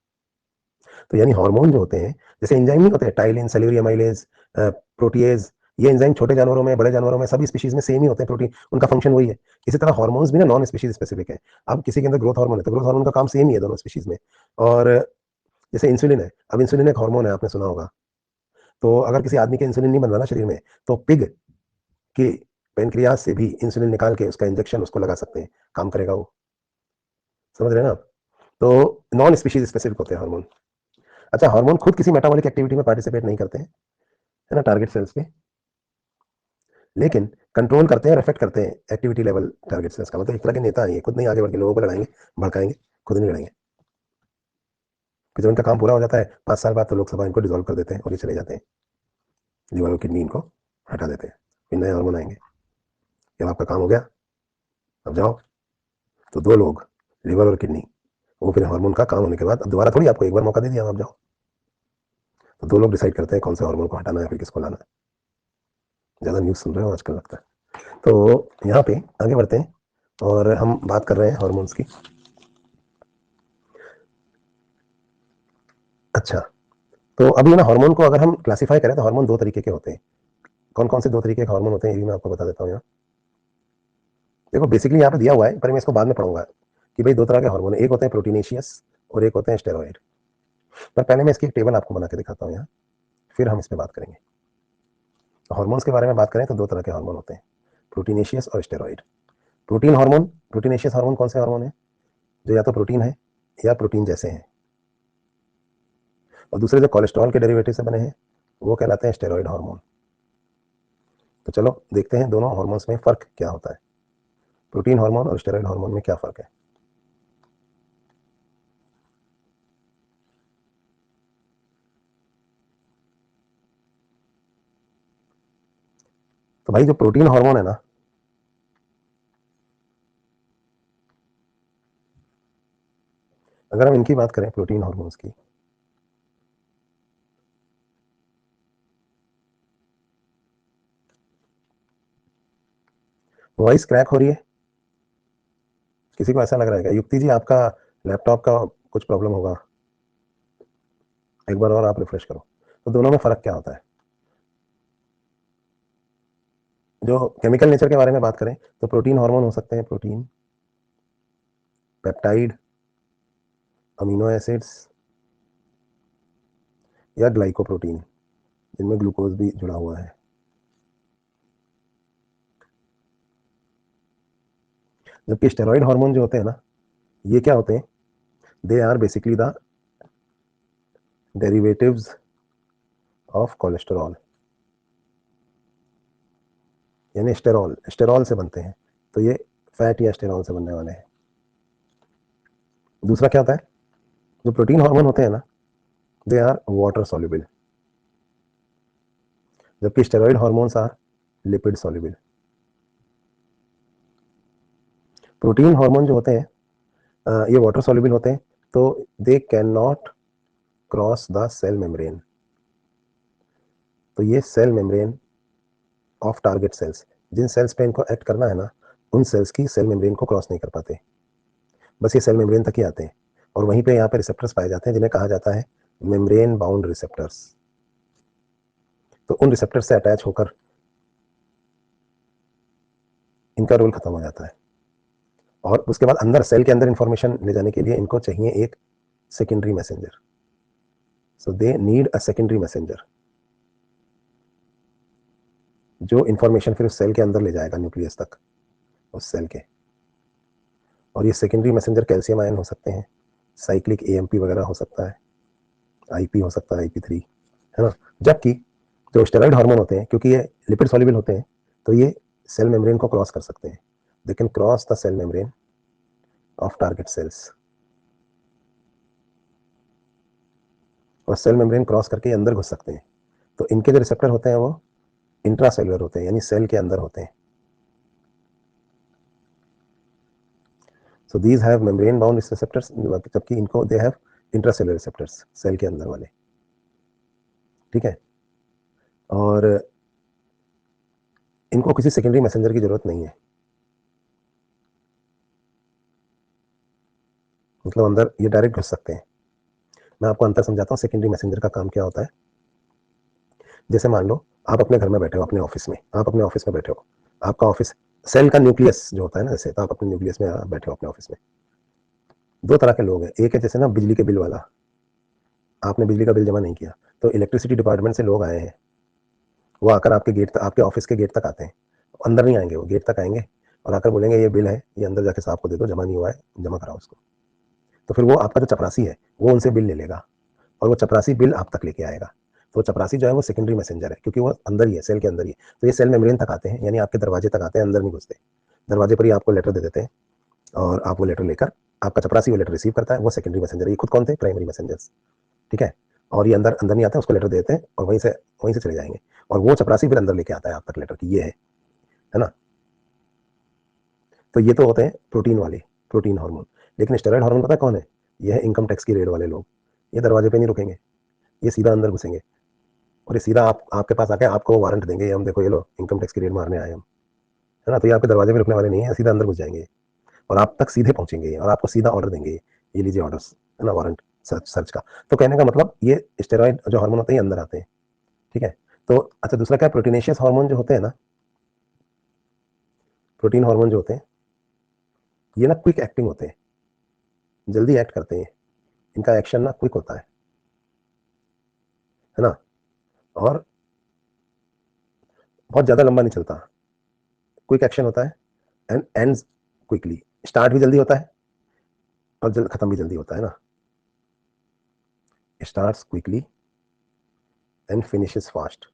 तो यानी हार्मोन जो होते हैं, जैसे एंजाइम नहीं होते, टाइलिन, सेल्यूरिया माइलेज, प्रोटीएज, ये एंजाइम छोटे जानवरों में, बड़े जानवरों में, सभी स्पीशीज में सेम ही होते हैं, प्रोटीन उनका फंक्शन वही है। इसी तरह हार्मोन्स भी ना नॉन स्पीशीज स्पेसिफिक है। अब किसी के अंदर ग्रोथ हार्मोन है तो ग्रोथ हार्मोन का काम सेम ही है दोनों स्पीशीज में। और जैसे इंसुलिन है, अब इंसुलिन एक हार्मोन है, आपने सुना होगा। तो अगर किसी आदमी के इंसुलिन नहीं बन रहा ना शरीर में, तो पिग के पेनक्रियाज से भी इंसुलिन निकाल के उसका इंजेक्शन उसको लगा सकते हैं, काम करेगा वो। समझ रहे हैं ना आप? तो नॉन स्पीशीज स्पेसिफिक होते हैं हार्मोन। अच्छा, हार्मोन खुद किसी मेटाबॉलिक एक्टिविटी में पार्टिसिपेट नहीं करते हैं, है ना, टारगेट सेल्स के, लेकिन कंट्रोल करते हैं और इफेक्ट करते हैं एक्टिविटी लेवल टारगेट सेल्स का। मतलब एक तरह के नेता है, खुद नहीं आगे बढ़ के लोगों को लड़ाएंगे, भड़काएंगे, खुद नहीं लड़ेंगे। फिर जब इनका काम पूरा हो जाता है 5 साल बाद, तो लोकसभा इनको डिसॉल्व कर देते हैं और ये चले जाते हैं, लीवर और किडनी इनको हटा देते हैं, फिर नए हार्मोन आएंगे। जब आपका काम हो गया, अब जाओ। तो 2 लोग, लीवर और किडनी, वो फिर हार्मोन का काम होने के बाद अब दोबारा थोड़ी आपको एक बार मौका दे दिया, आप जाओ। तो 2 लोग डिसाइड करते हैं कौन से हार्मोन को हटाना है फिर किसको लाना है। ज़्यादा न्यूज़ सुन रहे हो आजकल लगता है। तो यहाँ पे आगे बढ़ते हैं और हम बात कर रहे हैं हार्मोन्स की। अच्छा, तो अब ये ना हार्मोन को अगर हम क्लासिफाई करें तो हार्मोन 2 तरीके के होते हैं। कौन कौन से 2 तरीके के हार्मोन होते हैं ये भी मैं आपको बता देता हूँ यहाँ। देखो, बेसिकली यहाँ पे दिया हुआ है, पर मैं इसको बाद में पढ़ूंगा कि भाई 2 तरह के हार्मोन है, एक होते हैं प्रोटीनेशियस और एक होते हैं स्टेरॉइड। पर पहले मैं इसकी एक टेबल आपको बना के दिखाता हूँ यहाँ, फिर हम इस पर बात करेंगे। तो हार्मोन्स के बारे में बात करें तो 2 तरह के हार्मोन होते हैं, प्रोटीनेशियस और steroid. Protein hormone, proteinaceous hormone कौन से हार्मोन है? जो या तो प्रोटीन है या प्रोटीन जैसे हैं, और दूसरे जो कोलेस्ट्रॉल के डेरिवेटिव से बने हैं वो कहलाते हैं स्टेरॉइड हार्मोन। तो चलो देखते हैं दोनों हार्मोन्स में फ़र्क क्या होता है, प्रोटीन हार्मोन और स्टेरॉइड हार्मोन में क्या फ़र्क है। तो भाई जो प्रोटीन हार्मोन है ना, अगर हम इनकी बात करें प्रोटीन हार्मोन्स की, वॉइस क्रैक हो रही है, किसी को ऐसा लग रहा है क्या? युक्ति जी, आपका लैपटॉप का कुछ प्रॉब्लम होगा, एक बार और आप रिफ्रेश करो। तो दोनों में फ़र्क क्या होता है? जो केमिकल नेचर के बारे में बात करें तो प्रोटीन हार्मोन हो सकते हैं प्रोटीन, पेप्टाइड, अमीनो एसिड्स या ग्लाइकोप्रोटीन, जिनमें ग्लूकोज भी जुड़ा हुआ है। जबकि स्टेरॉइड हार्मोन जो होते हैं ना, ये क्या होते हैं? They are basically the derivatives of cholesterol, यानी स्टेरॉल स्टेरॉल से बनते हैं, तो ये फैट या स्टेरॉल से बनने वाले हैं। दूसरा क्या होता है? जो प्रोटीन हार्मोन होते हैं ना, दे आर वाटर सॉल्युबल, जबकि steroid hormones are lipid soluble. Protein hormone जो होते हैं ये वाटर सॉल्युबल होते हैं, तो they can not cross the cell membrane. तो ये cell membrane of target cells, जिन सेल्स पे इनको एक्ट करना है ना, उन सेल्स की सेल मेम्ब्रेन को क्रॉस नहीं कर पाते, बस ये सेल मेम्ब्रेन तक ही आते हैं। और वहीं पे यहाँ पे रिसेप्टर्स पाए जाते हैं जिन्हें कहा जाता है मेम्ब्रेन बाउंड रिसेप्टर्स। तो उन रिसेप्टर से अटैच होकर इनका रोल खत्म हो जाता है, और उसके बाद अंदर सेल के अंदर इंफॉर्मेशन ले जाने के लिए इनको चाहिए एक secondary messenger. So they need a secondary messenger जो इंफॉर्मेशन फिर उस सेल के अंदर ले जाएगा, न्यूक्लियस तक, उस सेल के। और ये सेकेंडरी मैसेंजर कैल्शियम आयन हो सकते हैं, साइक्लिक एएमपी वगैरह हो सकता है, आईपी हो सकता है, आईपी3, है ना। जबकि जो स्टेरॉइड हार्मोन होते हैं, क्योंकि ये लिपिड सॉल्युबल होते हैं, तो ये सेल मेम्ब्रेन को क्रॉस कर सकते हैं, they can cross the cell membrane of target cells. और सेल मेम्ब्रेन क्रॉस करके अंदर घुस सकते हैं। तो इनके जो रिसेप्टर होते हैं वो इंट्रासेलुलर होते हैं, यानी सेल के अंदर होते हैं। So these have membrane bound receptors, जबकि इनको they have intracellular receptors, cell के अंदर वाले। ठीक है, और इनको किसी सेकेंडरी मैसेंजर की जरूरत नहीं है, मतलब अंदर ये डायरेक्ट घुस सकते हैं। मैं आपको अंतर समझाता हूँ सेकेंडरी मैसेंजर का काम क्या होता है। जैसे मान लो आप अपने घर में बैठे हो, अपने ऑफिस में, आप अपने ऑफिस में बैठे हो, आपका ऑफिस सेल का न्यूक्लियस जो होता है ना, जैसे तो आप अपने न्यूक्लियस में बैठे हो अपने ऑफिस में। दो तरह के लोग हैं, एक है जैसे ना बिजली के बिल वाला, आपने बिजली का बिल जमा नहीं किया, तो इलेक्ट्रिसिटी डिपार्टमेंट से लोग आए हैं, वो आकर आपके गेट तक, आपके ऑफिस के गेट तक आते हैं, अंदर नहीं आएंगे, वो गेट तक आएंगे और आकर बोलेंगे ये बिल है, ये अंदर जाके साहब को दे दो, जमा नहीं हुआ है, जमा कराओ उसको। तो फिर वो आपका जो चपरासी है वो उनसे बिल ले लेगा और वो चपरासी बिल आप तक लेके आएगा। तो चपरासी जो है वो सेकेंडरी मैसेंजर है, क्योंकि वो अंदर ही है, सेल के अंदर ही है। तो ये सेल मेम्ब्रेन तक आते हैं, यानी आपके दरवाजे तक आते हैं, अंदर नहीं घुसते। दरवाजे पर ही आपको लेटर दे देते हैं और आप वो लेटर लेकर, आपका चपरासी वो लेटर रिसीव करता है, वो सेकेंडरी मैसेंजर है। ये खुद कौन थे? Primary messengers. ठीक है, और ये अंदर अंदर नहीं आता है, उसको लेटर देते हैं और वहीं से चले जाएंगे, और वो चपरासी फिर अंदर लेके आता है आप तक लेटर की ये है ना। तो ये तो होते हैं प्रोटीन वाले, प्रोटीन हार्मोन। लेकिन स्टेरॉइड हार्मोन पता है कौन है? ये है इनकम टैक्स की रेड वाले लोग। ये दरवाजे पे नहीं रुकेंगे, ये सीधा अंदर घुसेंगे और ये सीधा आपके पास आके आपको वारंट देंगे, हम देखो ये लो इनकम टैक्स की रेड मारने आए हम, है ना। तो ये आपके दरवाजे पे रुकने वाले नहीं है, सीधा अंदर घुस जाएंगे और आप तक सीधे पहुंचेंगे और आपको सीधा ऑर्डर देंगे, ये लीजिए ऑर्डर्स, है ना, वारंट सर्च का। तो कहने का मतलब ये स्टेरॉइड जो हार्मोन होते हैं अंदर आते हैं। ठीक है, तो अच्छा दूसरा क्या, प्रोटीनेशियस हार्मोन जो होते हैं ना, प्रोटीन हार्मोन जो होते हैं ये ना क्विक एक्टिंग होते हैं, जल्दी एक्ट करते हैं, इनका एक्शन ना क्विक होता है ना, और बहुत ज्यादा लंबा नहीं चलता, क्विक एक्शन होता है एंड एंड्स क्विकली। स्टार्ट भी जल्दी होता है और जल्द खत्म भी जल्दी होता है ना, starts quickly and finishes fast.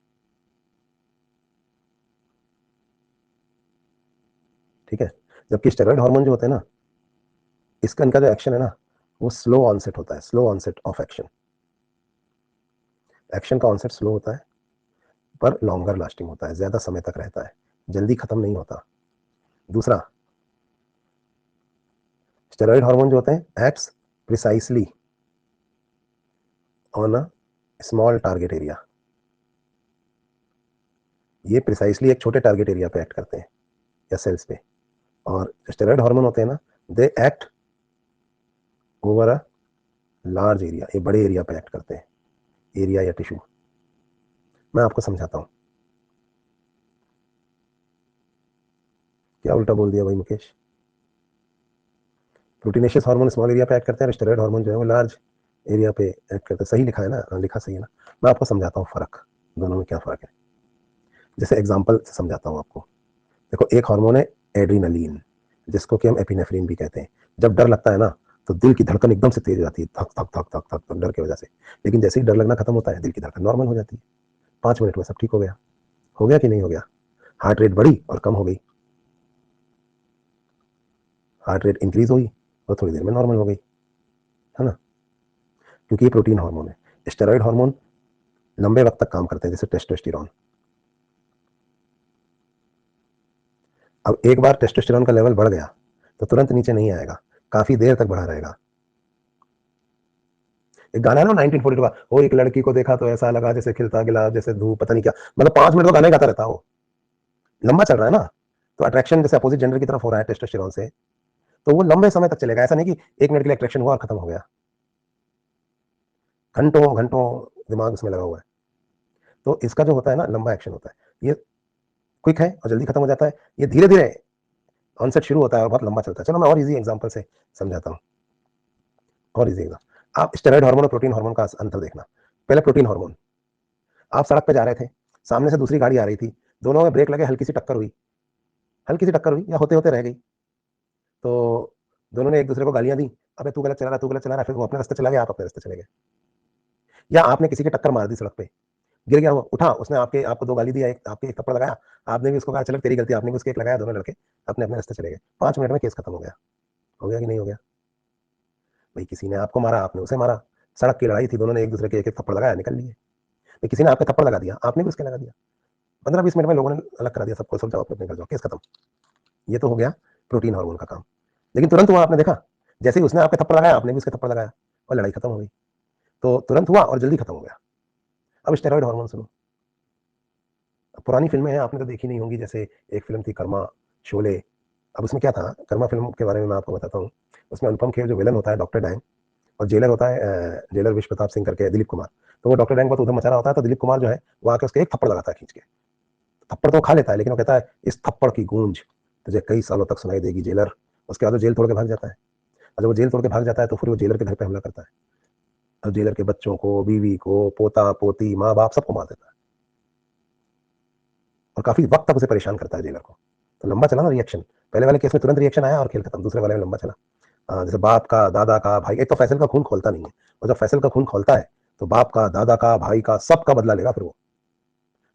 ठीक है, जबकि स्टेरॉइड हार्मोन जो होते हैं ना, इसका इनका जो एक्शन है ना वो स्लो ऑनसेट होता है, slow onset of action. Action का ऑनसेट स्लो होता है पर लॉन्गर लास्टिंग होता है, ज्यादा समय तक रहता है, जल्दी खत्म नहीं होता। दूसरा, स्टेरॉइड हार्मोन जो होते हैं acts precisely on a small target area, ये प्रिसाइसली एक छोटे टारगेट एरिया पे एक्ट करते हैं या सेल्स पे। और स्टेरॉइड हार्मोन होते हैं ना, they act over a large area, ये बड़े एरिया पे एक्ट करते हैं, एरिया या टिश्यू। मैं आपको समझाता हूं, क्या उल्टा बोल दिया भाई Mukesh. Proteinaceous hormone small area पे एक्ट करते हैं, स्टेरॉइड हार्मोन जो है वो लार्ज एरिया पे एक्ट करते हैं। सही लिखा है ना? हाँ, लिखा सही है ना। मैं आपको समझाता हूँ फर्क, दोनों में क्या फर्क है। जैसे एग्जांपल से समझाता हूँ आपको। देखो, एक हार्मोन है एड्रीनलिन, जिसको कि हम एपिनेफ्रिन भी कहते हैं। जब डर लगता है ना तो दिल की धड़कन एकदम से तेज हो जाती है, धक धक धक धक धक धक, डर की वजह से। लेकिन जैसे ही डर लगना खत्म होता है दिल की धड़कन नॉर्मल हो जाती है, 5 मिनट में सब ठीक हो गया। हो गया कि नहीं हो गया? हार्ट रेट बढ़ी और कम हो गई, हार्ट रेट इंक्रीज हुई और थोड़ी देर में नॉर्मल हो गई, है ना, क्योंकि ये प्रोटीन हार्मोन है। स्टेरॉइड हार्मोन लंबे वक्त तक काम करते हैं, जैसे टेस्टोस्टेरोन। अब एक बार टेस्टोस्टेरोन का लेवल बढ़ गया तो तुरंत नीचे नहीं आएगा, काफी देर तक बढ़ा रहेगा। एक गाना है ना 1942 का, वो एक लड़की को देखा तो ऐसा लगा जैसे खिलता गिलास जैसे धूप, पता नहीं क्या, मतलब 5 मिनट तो गाना ही गाता रहता है वो, लंबा चल रहा है ना। तो अट्रैक्शन जैसे अपोजिट जेंडर की तरफ हो रहा है टेस्टोस्टेरोन से, तो वो लंबे समय तक चलेगा। ऐसा नहीं कि 1 मिनट के लिए अट्रैक्शन हुआ और खत्म हो गया, घंटों घंटों दिमाग उसमें लगा हुआ है। तो इसका जो होता है ना लंबा एक्शन होता है, ये क्विक है और जल्दी खत्म हो जाता है। ये धीरे धीरे ऑनसेट शुरू होता है और बहुत लंबा चलता है। चलो मैं और इजी एग्जांपल से समझाता हूँ, और इजी एग्जांपल। आप स्टेरॉइड हार्मोन और प्रोटीन हार्मोन का अंतर देखना। पहले प्रोटीन हार्मोन, आप सड़क पे जा रहे थे, सामने से दूसरी गाड़ी आ रही थी, दोनों में ब्रेक लगे, हल्की सी टक्कर हुई, हल्की सी टक्कर हुई या होते होते रह गई, तो दोनों ने एक दूसरे को गालियां दी, अबे तू गलत चला रहा, तू गलत चला रहा। फिर वो अपने रास्ते चला गया, आप अपने रास्ते चले गए। या आपने किसी की टक्कर मार दी सड़क पे, गिर गया वो, उठा, उसने आपको 2 गाली दिया, एक आपके एक थप्पड़ लगाया, आपने भी उसको कहा चलो तेरी गलती, आपने भी उसके एक लगाया, दोनों लड़के अपने अपने रास्ते चले गए। 5 मिनट में केस खत्म हो गया। हो गया कि नहीं हो गया? भाई किसी ने आपको मारा, आपने उसे मारा, सड़क की लड़ाई थी, दोनों ने एक दूसरे के एक एक थप्पड़ लगाया, निकल लिए। तो किसी ने आपके थप्पड़ लगा दिया, आपने भी उसके लगा दिया, 15-20 मिनट में लोगों ने अलग करा दिया सबको, सब जाओ अपने घर जाओ, केस खत्म। ये तो हो गया प्रोटीन हार्मोन का काम। लेकिन तुरंत हुआ, आपने देखा, जैसे ही उसने आपके थप्पड़ लगाया, आपने भी उसके थप्पड़ लगाया और लड़ाई खत्म हो गई। तो तुरंत हुआ और जल्दी खत्म हो गया। अब स्टेरॉइड हार्मोन सुनो। पुरानी फिल्में हैं, आपने तो देखी नहीं होंगी, जैसे एक फिल्म थी कर्मा, शोले। अब उसमें क्या था, कर्मा फिल्म के बारे में मैं आपको बताता हूँ। उसमें अनुपम खेर जो विलन होता है डॉक्टर डैंग, और जेलर होता है जेलर विश्व प्रताप सिंह करके दिलीप कुमार। तो वो डॉक्टर डैंग बहुत उधम मचा रहा होता है, तो दिलीप कुमार जो है वो आके उसके एक थप्पड़ लगाता है खींच के। थप्पड़ तो खा लेता है, लेकिन वो कहता है इस थप्पड़ की गूंज तुझे कई सालों तक सुनाई देगी जेलर। उसके बाद वो जेल तोड़ के भाग जाता है। और जब वो जेल तोड़ के भाग जाता है तो फिर वो जेलर के घर पे हमला करता है, और जेलर के बच्चों को, बीवी को, पोता पोती, माँ बाप सबको मार देता है, और काफी वक्त तक उसे परेशान करता है जेलर को। तो लंबा चला ना रिएक्शन। पहले वाले केस में तुरंत रिएक्शन आया और खेल खत्म, दूसरे वाले में लंबा चला। जैसे बाप का, दादा का, भाई, एक तो फैसल का खून खोलता नहीं है, और जब फैसल का खून खोलता है तो बाप का, दादा का, भाई का, सबका बदला लेगा फिर वो।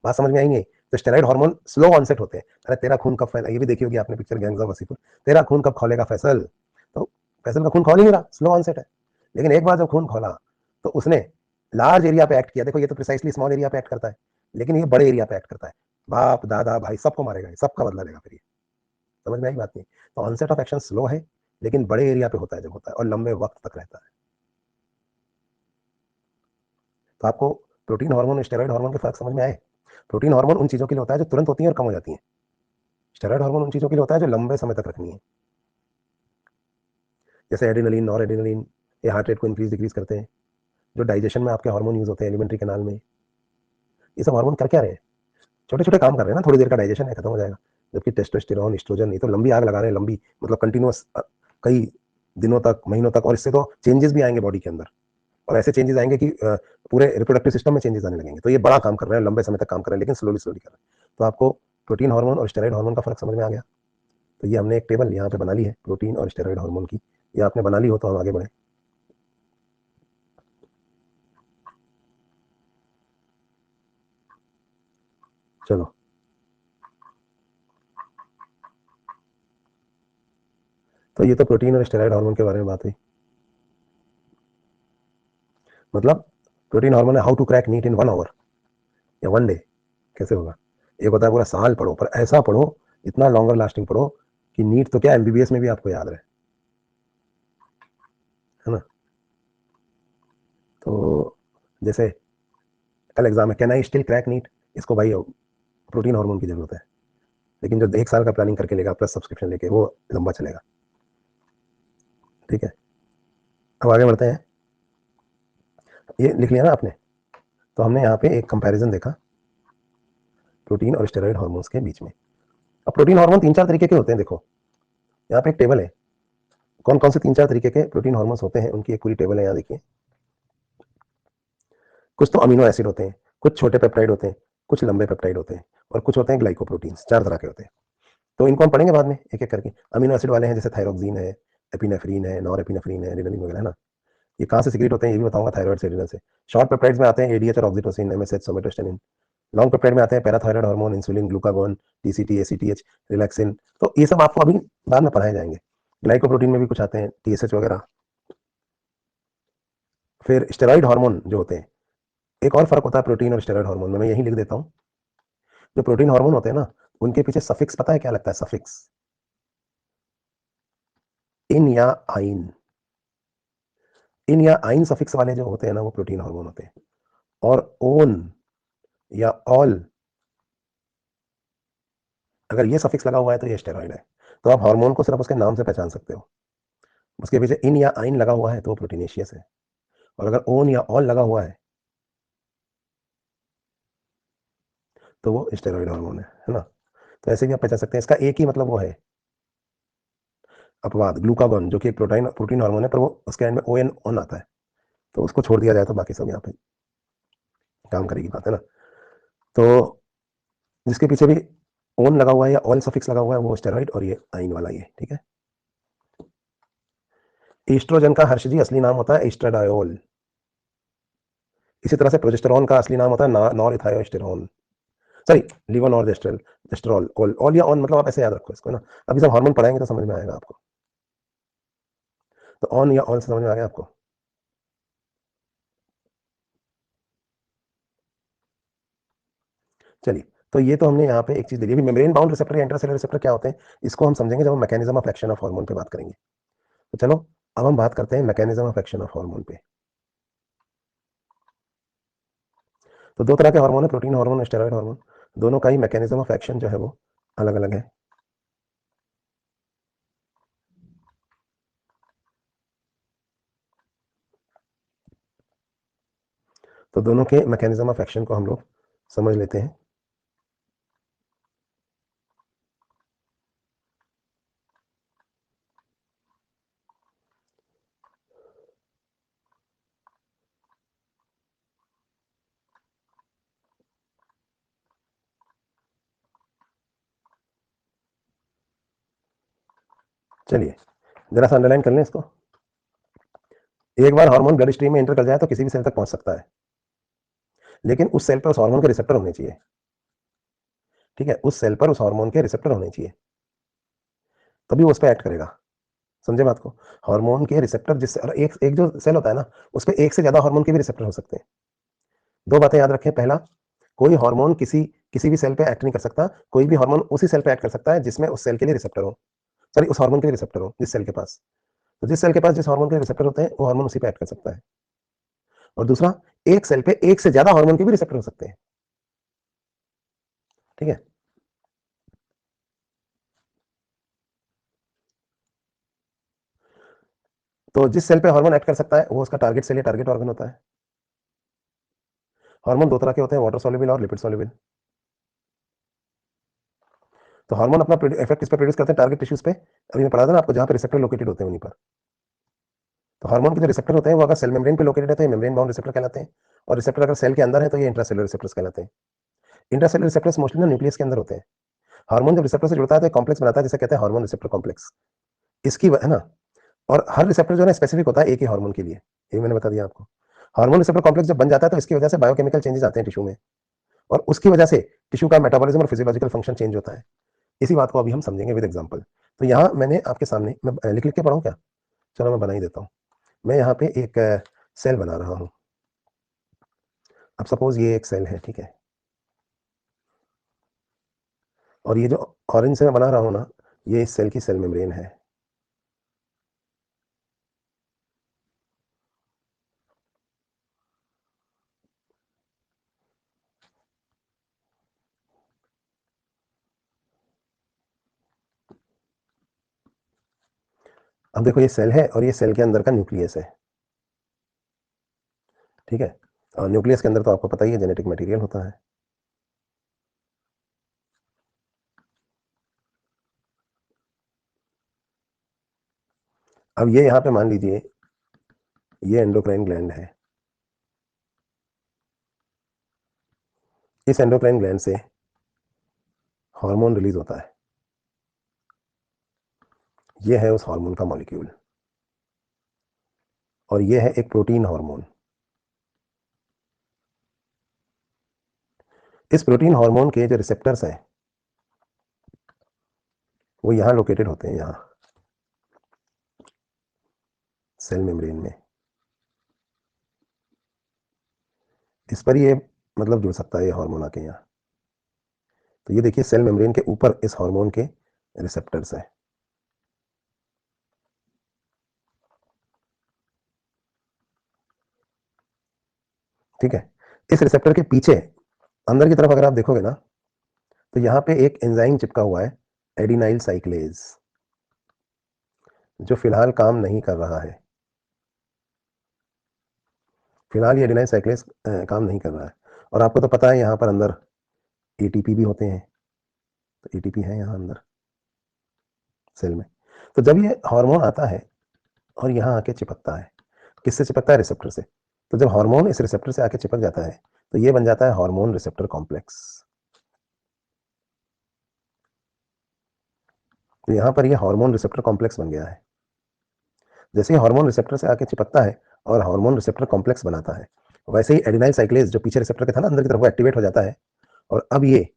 बात समझ में आई नहीं? तो स्टेरॉइड हार्मोन स्लो ऑनसेट होते हैं। अरे तेरा खून कब फैल, ये भी देखी होगी आपने पिक्चर गैंग्स ऑफ वसीपुर, तेरा खून कब खोलेगा फैसल। तो फैसल का खून खोल ही नहीं रहा, स्लो ऑनसेट है। लेकिन एक बार जब खून खोला तो उसने लार्ज एरिया पे एक्ट किया। देखो ये तो प्रिसाइसली स्मॉल एरिया पे एक्ट करता है, लेकिन ये बड़े एरिया पे एक्ट करता है। बाप, दादा, भाई सबको मारेगा, सबका बदला लेगा फिर ये। समझ में आई बात नहीं? तो ऑनसेट ऑफ एक्शन स्लो है, लेकिन बड़े एरिया पे होता है जब होता है, और लंबे वक्त तक रहता है। तो आपको प्रोटीन हार्मोन और स्टेरॉइड हार्मोन के फर्क समझ में आए? प्रोटीन हार्मोन उन चीजों के लिए होता है जो तुरंत होती है और कम हो जाती है। स्टेरॉइड हार्मोन उन चीजों के लिए होता है जो लंबे समय तक रखनी है, जैसे एड्रेनलिन, नॉर एड्रेनलिन, ये हार्ट रेट को इंक्रीज डिक्रीज करते हैं। जो डाइजेशन में आपके हार्मोन यूज होते हैं एलिमेंट्री कैनाल में, ये सब हार्मोन कर क्या रहे हैं? छोटे छोटे काम कर रहे हैं ना, थोड़ी देर का डाइजेशन है, खत्म हो जाएगा। जबकि टेस्टोस्टेरोन, एस्ट्रोजन, ये तो लंबी आग लगा रहे हैं, लंबी मतलब कंटिन्यूअस, कई दिनों तक, महीनों तक, और इससे तो चेंजेस भी आएंगे बॉडी के अंदर, और ऐसे चेंजेस आएंगे कि पूरे रिप्रोडक्टिव सिस्टम में चेंजेस आने लगेंगे। तो ये बड़ा काम कर रहे हैं, लंबे समय तक काम कर रहे हैं, लेकिन स्लोली स्लोली कर रहे हैं। तो आपको प्रोटीन हार्मोन और स्टेरॉइड हार्मोन का फर्क समझ में आ गया? तो ये हमने एक टेबल यहाँ पे बना ली है प्रोटीन और स्टेरॉइड हार्मोन की। ये आपने बना ली हो तो हम आगे बढ़े। चलो, तो ये तो प्रोटीन और स्टेरॉइड हार्मोन के बारे में बात हुई। मतलब प्रोटीन हार्मोन है how to crack NEET in 1 hour या 1 डे। कैसे होगा? एक होता है पूरा साल पढ़ो, पर ऐसा पढ़ो, इतना लॉन्गर लास्टिंग पढ़ो कि नीट तो क्या एमबीबीएस में भी आपको याद रहे, है ना? तो जैसे कल एग्जाम है, can I still crack NEET, इसको भाई प्रोटीन हार्मोन की जरूरत है। लेकिन जो 1 साल का प्लानिंग करके लेगा प्लस सब्सक्रिप्शन लेके, वो लंबा चलेगा। ठीक है, अब आगे बढ़ते हैं। ये लिख लिया ना आपने? तो हमने यहाँ पे एक कंपैरिजन देखा प्रोटीन और स्टेरॉइड हार्मोन्स के बीच में। अब प्रोटीन हार्मोन 3-4 तरीके के होते हैं, देखो यहाँ पे एक टेबल है, कौन कौन से 3-4 तरीके के प्रोटीन हार्मोन्स होते हैं, उनकी एक पूरी टेबल है, यहाँ देखिए। कुछ तो अमीनो एसिड होते हैं, कुछ छोटे पेप्टाइड होते हैं, कुछ लंबे पेप्टाइड होते हैं, और कुछ होते हैं ग्लाइकोप्रोटीन्स। 4 तरह के होते हैं। तो इनको हम पढ़ेंगे बाद में एक एक करके। अमीनो एसिड वाले हैं जैसे थायरोक्सिन है, एपिनेफ्रीन है, नॉर एपिनेफ्रीन है, एड्रेनलिन वगैरह, है ना? ये कहाँ से सिक्रेट होते हैं ये भी बताऊंगा, थायराइड से, एड्रेनल से। शॉर्ट पेप्टाइड्स में आते हैं एडीएच और oxytocin, MSH, somatostatin. Long peptide में आते हैं parathyroid hormone, insulin, glucagon, TCT, ACTH, relaxin. तो ये सब आपको अभी बाद में पढ़ाए जाएंगे। ग्लाइकोप्रोटीन में भी कुछ आते हैं, टीएसएच वगैरह। फिर स्टेरॉइड हार्मोन जो होते हैं, एक और फर्क होता है प्रोटीन और स्टेरॉइड हार्मोन में, मैं यही लिख देता हूँ। जो प्रोटीन हार्मोन होते हैं ना, उनके पीछे सफिक्स पता है क्या लगता है? सफिक्स इन या आइन। इन या आइन सफिक्स वाले जो होते हैं ना, वो प्रोटीन हार्मोन होते हैं। और ओन या ऑल, अगर ये सफिक्स लगा हुआ है तो ये स्टेरॉइड है। तो आप हार्मोन को सिर्फ उसके नाम से पहचान सकते हो। उसके पीछे इन या आइन लगा हुआ है तो वो प्रोटीनेशियस है, और अगर ओन या ऑल लगा हुआ है तो वो स्टेरॉइड हार्मोन है ना? तो ऐसे भी आप पहचान सकते हैं। इसका एक ही मतलब वो है, अपवाद, ग्लूकागॉन, जो कि एक प्रोटीन प्रोटीन हार्मोन है, पर वो उसके एंड में ओ एन ऑन आता है, तो उसको छोड़ दिया जाए तो बाकी सब यहाँ पे काम करेगी बात, है ना? तो जिसके पीछे भी ओन लगा हुआ है या ऑल सफिक्स लगा हुआ है वो स्टेरॉइड, और ये आइन वाला ये, ठीक है। ईस्ट्रोजन का हर्षजी असली नाम होता है एस्ट्राडायोल। इसी तरह से प्रोजेस्टेरॉन का असली नाम होता है नॉर इथायोस्टेरोन, सॉरी, लीवोनॉर्जेस्ट्रल, ऑल या ऑन, मतलब आप ऐसे याद रखो इसको, ना? अभी सब हार्मोन पढ़ाएंगे तो समझ में आएगा आपको। तो ऑन या ऑल से समझ में आ गया आपको? चलिए, तो ये तो हमने यहाँ पे एक चीज देखी। मेम्ब्रेन बाउंड रिसेप्टर या इंट्रासेलुलर रिसेप्टर क्या होते हैं, इसको हम समझेंगे जब हम mechanism of action of hormone पे बात करेंगे। तो चलो अब हम बात करते हैं mechanism of action of hormone पे। तो दो तरह के हार्मोन है, प्रोटीन हार्मोन, स्टेरॉइड हार्मोन। दोनों का ही मैकेनिज्म ऑफ एक्शन जो है वो अलग अलग है। तो दोनों के मैकेनिज्म ऑफ एक्शन को हम लोग समझ लेते हैं। चलिए जरा सा अंडरलाइन कर लें इसको। एक बार हार्मोन ब्लड स्ट्रीम में एंटर कर जाए तो किसी भी सेल तक पहुंच सकता है, लेकिन उस सेल पर उस हार्मोन के रिसेप्टर होने चाहिए। ठीक है, उस सेल पर उस हार्मोन के रिसेप्टर होने चाहिए, तभी वो उस पर एक्ट करेगा। समझे बात को? हार्मोन के रिसेप्टर जिस और एक एक जो सेल होता है ना, उस पर एक से ज्यादा हार्मोन के भी रिसेप्टर हो सकते हैं। दो बातें याद रखें। पहला, कोई हार्मोन किसी किसी भी सेल पे एक्ट नहीं कर सकता, कोई भी हार्मोन उसी सेल पे एक्ट कर सकता है जिसमें उस सेल के लिए रिसेप्टर हो, सॉरी उस हार्मोन के लिए रिसेप्टर हो जिस सेल के पास। तो जिस सेल के पास जिस हार्मोन के रिसेप्टर होते हैं वो हार्मोन उसी पे एक्ट कर सकता है। और दूसरा, एक सेल पे एक से ज्यादा हार्मोन के भी रिसेप्टर हो सकते हैं। ठीक है, तो जिस सेल पे हार्मोन एक्ट कर सकता है वो उसका टारगेट सेल या टारगेट ऑर्गन होता है। हार्मोन दो तरह के होते हैं, वाटर सॉल्युबल और लिपिड सॉल्युबल। तो हार्मोन अपना इफेक्ट इस पर प्रोड्यूस करते हैं टारगेट टिश्यूज पे, अभी मैं पढ़ा था ना आपको, जहां पे रिसेप्टर लोकेटेड होते हैं उन्हीं पर। तो हार्मोन के जो रिसेप्टर होते हैं वो अगर सेल मेम्ब्रेन पे लोकेटेड है तो ये मेम्ब्रेन बाउंड रिसेप्टर कहलाते हैं, और रिसेप्टर अगर सेल के अंदर है तो ये इंट्रासेलुलर रिसेप्टर्स कहलाते हैं। इंट्रासेलुलर रिसेप्टर्स मोस्टली ना न्यूक्लियस के अंदर होते हैं। हार्मोन जब रिसेप्टर से जुड़ता है तो कॉम्प्लेक्स बनाता है जिसे कहते हैं हार्मोन रिसेप्टर कॉम्प्लेक्स। इसकी है ना, और हर रिसेप्टर जो है स्पेसिफिक होता है एक ही हार्मोन के लिए, ये मैंने बता दिया आपको। हार्मोन रिसेप्टर कॉम्प्लेक्स जब बन जाता है तो इसकी वजह से बायोकेमिकल चेंजेस आते हैं टिश्यू में, और उसकी वजह से टिश्यू का मेटाबॉलिज्म और फिजियोलॉजिकल फंक्शन चेंज होता है। इसी बात को अभी हम समझेंगे विद एग्जांपल। तो यहाँ मैंने आपके सामने, मैं लिख लिख के पढ़ाऊँ क्या? चलो मैं बना ही देता हूँ। मैं यहाँ पे एक सेल बना रहा हूँ। अब सपोज ये एक सेल है, ठीक है, और ये जो ऑरेंज से मैं बना रहा हूँ ना, ये इस सेल की सेल मेम्ब्रेन है। अब देखो ये सेल है और ये सेल के अंदर का न्यूक्लियस है। ठीक है, और न्यूक्लियस के अंदर तो आपको पता ही है जेनेटिक मटेरियल होता है। अब ये यहाँ पे मान लीजिए ये एंडोक्राइन ग्लैंड है। इस एंडोक्राइन ग्लैंड से हार्मोन रिलीज होता है। ये है उस हार्मोन का मॉलिक्यूल, और ये है एक प्रोटीन हार्मोन। इस प्रोटीन हार्मोन के जो रिसेप्टर्स हैं वो यहाँ लोकेटेड होते हैं, यहाँ सेल मेम्ब्रेन में। इस पर ये मतलब जुड़ सकता है ये हार्मोन आके यहाँ। तो ये देखिए सेल मेम्ब्रेन के ऊपर इस हार्मोन के रिसेप्टर्स हैं। ठीक है, इस रिसेप्टर के पीछे अंदर की तरफ अगर आप देखोगे ना, तो यहाँ पे एक एंजाइम चिपका हुआ है, एडिनाइल साइक्लेज, जो फिलहाल काम नहीं कर रहा है। फिलहाल ये एडिनाइल साइक्लेज काम नहीं कर रहा है। और आपको तो पता है यहाँ पर अंदर एटीपी भी होते हैं, तो एटीपी है यहाँ अंदर सेल में। तो जब ये हार्मोन आता है और यहाँ आके चिपकता है, किससे चिपकता है? रिसेप्टर से। तो जब हार्मोन इस रिसेप्टर से आके चिपक जाता है तो ये बन जाता है हार्मोन रिसेप्टर कॉम्प्लेक्स। तो यहाँ पर ये हार्मोन रिसेप्टर कॉम्प्लेक्स बन गया है। जैसे ही हार्मोन रिसेप्टर से आके चिपकता है और हार्मोन रिसेप्टर कॉम्प्लेक्स बनाता है, वैसे ही एडिनाइल साइक्लेज जो पीछे रिसेप्टर के था ना अंदर की तरफ, वो एक्टिवेट हो जाता है, और अब ये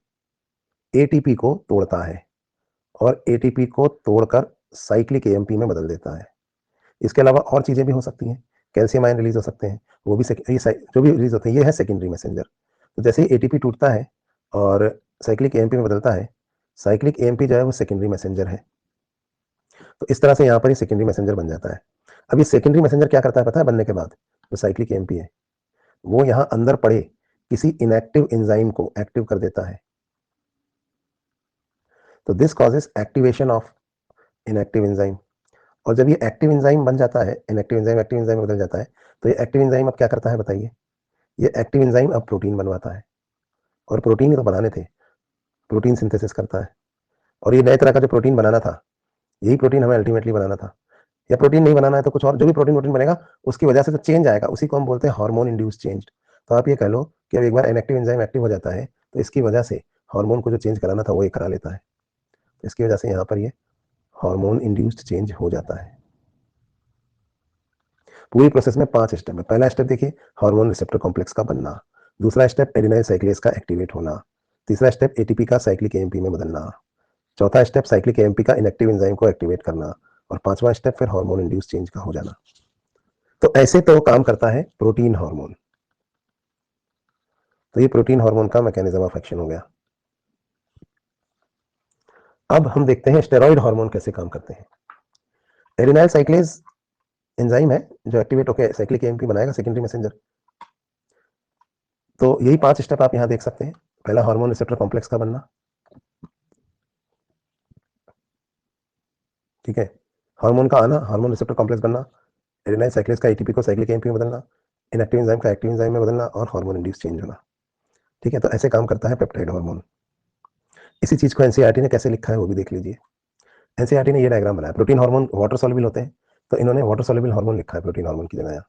एटीपी को तोड़ता है और एटीपी को तोड़कर साइक्लिक एएमपी में बदल देता है। इसके अलावा और चीजें भी हो सकती हैं, कैल्शियम आयन रिलीज हो सकते हैं, वो भी जो भी रिलीज होते हैं ये है सेकेंडरी मैसेंजर। तो जैसे ही एटीपी टूटता है और साइक्लिक एएमपी में बदलता है। साइक्लिक एएमपी जो है वो सेकेंडरी मैसेंजर है। तो इस तरह से यहाँ पर ये सेकेंडरी मैसेंजर बन जाता है। अब ये सेकेंडरी मैसेंजर क्या करता है पता है बनने के बाद? जो साइक्लिक एएमपी है वो यहाँ अंदर पड़े किसी इनएक्टिव एंजाइम को एक्टिव कर देता है। तो this causes activation of inactive enzyme. और जब ये एक्टिव एंजाइम बन जाता है, इनएक्टिव एंजाइम एक्टिव एंजाइम में बदल जाता है, तो ये एक्टिव एंजाइम अब क्या करता है बताइए? ये एक्टिव एंजाइम अब प्रोटीन बनवाता है। और प्रोटीन ही तो बनाने थे, प्रोटीन सिंथेसिस करता है। और ये नए तरह का जो प्रोटीन बनाना था, यही प्रोटीन हमें अल्टीमेटली बनाना था। या प्रोटीन नहीं बनाना है तो कुछ और, जो भी प्रोटीन प्रोटीन बनेगा उसकी वजह से तो चेंज आएगा, उसी को हम बोलते हैं हार्मोन इंड्यूस चेंज। तो आप ये कह लो कि अब एक बार इनएक्टिव एंजाइम एक्टिव हो जाता है तो इसकी वजह से हार्मोन को जो चेंज कराना था वो ये करा लेता है। तो इसकी वजह से यहाँ पर ये हार्मोन इंड्यूस्ड चेंज हो जाता है। पूरी प्रोसेस में 5 स्टेप है। पहला स्टेप देखिए, हार्मोन रिसेप्टर कॉम्प्लेक्स का बनना। दूसरा स्टेप एडिनाइल साइक्लेज का एक्टिवेट होना। तीसरा स्टेप एटीपी का साइक्लिक एएमपी में बदलना। चौथा स्टेप साइक्लिक एएमपी का इनएक्टिव एंजाइम को एक्टिवेट करना। और पांचवा स्टेप फिर हार्मोन इंड्यूस चेंज का हो जाना। तो ऐसे तो काम करता है प्रोटीन हार्मोन। तो ये प्रोटीन हार्मोन का मैकेनिज्म ऑफ एक्शन हो गया। अब हम देखते हैं स्टेरॉइड हार्मोन कैसे काम करते हैं। एडिनाइल साइक्लेज एंजाइम है जो एक्टिवेट होकर साइक्लिक एएमपी बनाएगा, सेकेंडरी मैसेंजर। तो यही 5 स्टेप आप यहां देख सकते हैं। पहला हार्मोन रिसेप्टर कॉम्प्लेक्स का बनना, ठीक है। हार्मोन का आना, हार्मोन रिसेप्टर कॉम्प्लेक्स बनना, एडेनाइल साइक्लेज का एटीपी को साइक्लिक एएमपी में बदलना, इनएक्टिव एंजाइम का एक्टिव एंजाइम में बदलना और हार्मोन इंड्यूस चेंज होना, ठीक है। तो ऐसे काम करता है पेप्टाइड हार्मोन। इसी चीज को एनसीईआरटी ने कैसे लिखा है वो भी देख लीजिए। एनसीईआरटी ने ये डायग्राम बनाया। प्रोटीन हार्मोन वाटर सॉल्युबल होते हैं, तो इन्होंने वाटर सॉल्युबल हार्मोन लिखा है प्रोटीन हार्मोन की जगह यहाँ।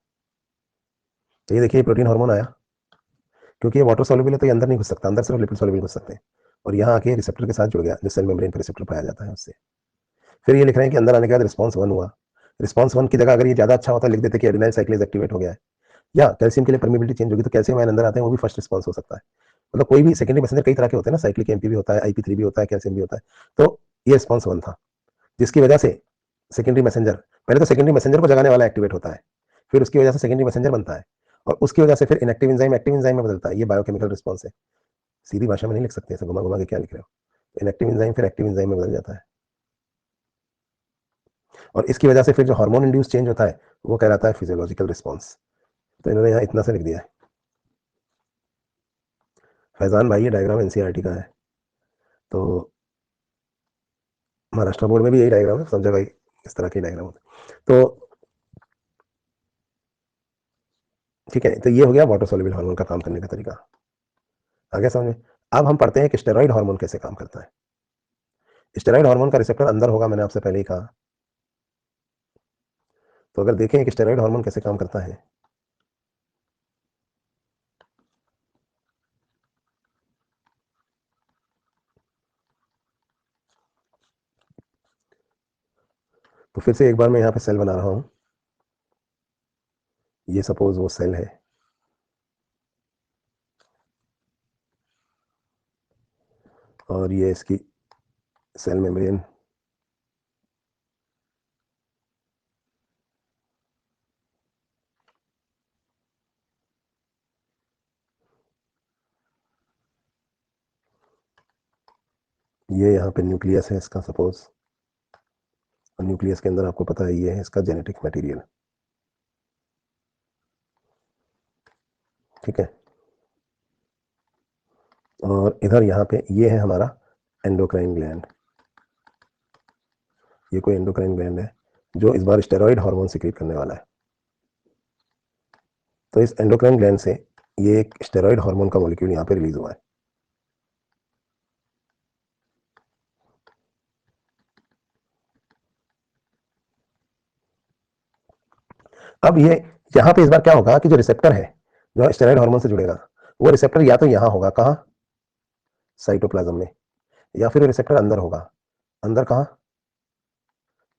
तो ये देखिए प्रोटीन हार्मोन आया, क्योंकि ये वाटर सॉल्युबल है तो ये अंदर नहीं घुस सकता, अंदर सिर्फ लिपिड सॉल्युबल घुस सकते हैं। और यहाँ आके रिसेप्टर के साथ जुड़ गया, जो सेल मेम्ब्रेन पर रिसेप्टर पाया जाता है उससे। फिर ये लिख रहे हैं कि अंदर आने के बाद रिस्पॉन्स 1 हुआ। रिस्पॉन्स 1 की जगह अगर ये ज्यादा अच्छा होता लिख देते कि एडिनाइल साइक्लेज एक्टिवेट हो गया है, या कैल्शियम के लिए परमिबिलिटी चेंज होगी तो कैल्शियम आयन अंदर आते हैं, वो भी फर्स्ट रिस्पॉन्स हो सकता है। मतलब कोई भी सेकेंडरी मैसेंजर कई तरह के होते हैं ना, साइक्लिक एमपी भी होता है, आईपी3 भी होता है, कैल्शियम भी होता है। तो ये रिस्पॉन्स 1 था, जिसकी वजह से सेकेंडरी मैसेंजर, पहले तो सेकेंडरी मैसेंजर को जगाने वाला एक्टिवेट होता है, फिर उसकी वजह से सेकेंडरी मैसेंजर बनता है, और उसकी वजह से फिर इनएक्टिव एंजाइम एक्टिव एंजाइम में बदलता है। ये बायोकेमिकल रिस्पॉन्स है, सीधी भाषा में नहीं लिख सकते, ऐसे घुमा घुमा के क्या लिख रहे हो। इनएक्टिव एंजाइम फिर एक्टिव एंजाइम में बदल जाता है, और इसकी वजह से फिर जो हार्मोन इंड्यूस चेंज होता है वो कहलाता है फिजियोलॉजिकल रिस्पॉन्स। तो इन्होंने यहाँ इतना से लिख दिया है। फैजान भाई ये डायग्राम एनसीईआरटी का है, तो महाराष्ट्र बोर्ड में भी यही डायग्राम है, सब जगह इस तरह के डायग्राम होते हैं। तो ठीक है, तो ये हो गया वाटर सॉल्युबल हार्मोन का काम करने का तरीका। आगे समझ में? अब हम पढ़ते हैं कि स्टेरॉइड हार्मोन कैसे काम करता है। स्टेरॉइड हार्मोन का रिसेप्टर अंदर होगा, मैंने आपसे पहले ही कहा। तो अगर देखें कि स्टेरॉइड हार्मोन कैसे काम करता है, तो फिर से एक बार मैं यहाँ पे सेल बना रहा हूँ। ये सपोज वो सेल है, और ये इसकी सेल मेम्ब्रेन। ये यहाँ पे न्यूक्लियस है इसका सपोज, और न्यूक्लियस के अंदर आपको पता है ये है इसका जेनेटिक मटेरियल, ठीक है। और इधर यहाँ पे ये है हमारा एंडोक्राइन ग्लैंड। ये कोई एंडोक्राइन ग्लैंड है जो इस बार स्टेरॉइड हार्मोन सिक्रीट करने वाला है। तो इस एंडोक्राइन ग्लैंड से ये एक स्टेरॉइड हार्मोन का मॉलिक्यूल यहाँ पे रिलीज हुआ है। अब ये यहाँ पे इस बार क्या होगा कि जो रिसेप्टर है जो स्टेरॉइड हार्मोन से जुड़ेगा, वो रिसेप्टर या तो यहाँ होगा, कहाँ? साइटोप्लाज्म में। या फिर रिसेप्टर अंदर होगा, अंदर कहाँ?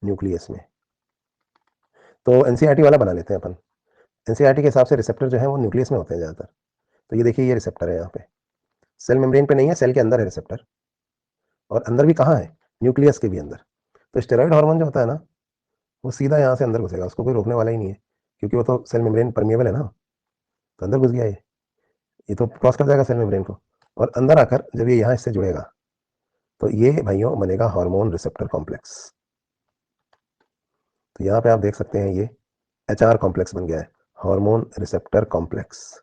न्यूक्लियस में। तो एनसीईआरटी वाला बना लेते हैं अपन। एनसीईआरटी के हिसाब से रिसेप्टर जो है वो न्यूक्लियस में होते हैं ज्यादातर। तो ये देखिए ये रिसेप्टर है यहाँ पे, सेल मेम्ब्रेन पे नहीं है, सेल के अंदर है रिसेप्टर। और अंदर भी कहाँ है? न्यूक्लियस के भी अंदर। तो स्टेरॉइड हार्मोन जो होता है ना, वो सीधा यहाँ से अंदर घुसेगा, उसको कोई रोकने वाला ही नहीं है, क्योंकि वो तो सेल मेम्ब्रेन परमिएबल है ना। तो अंदर घुस गया ये तो क्रॉस कर जाएगा सेल मेम्ब्रेन को, और अंदर आकर जब ये यहाँ इससे जुड़ेगा तो ये भाइयों बनेगा हार्मोन रिसेप्टर कॉम्प्लेक्स। तो यहाँ पे आप देख सकते हैं ये HR कॉम्प्लेक्स बन गया है, हार्मोन रिसेप्टर कॉम्प्लेक्स।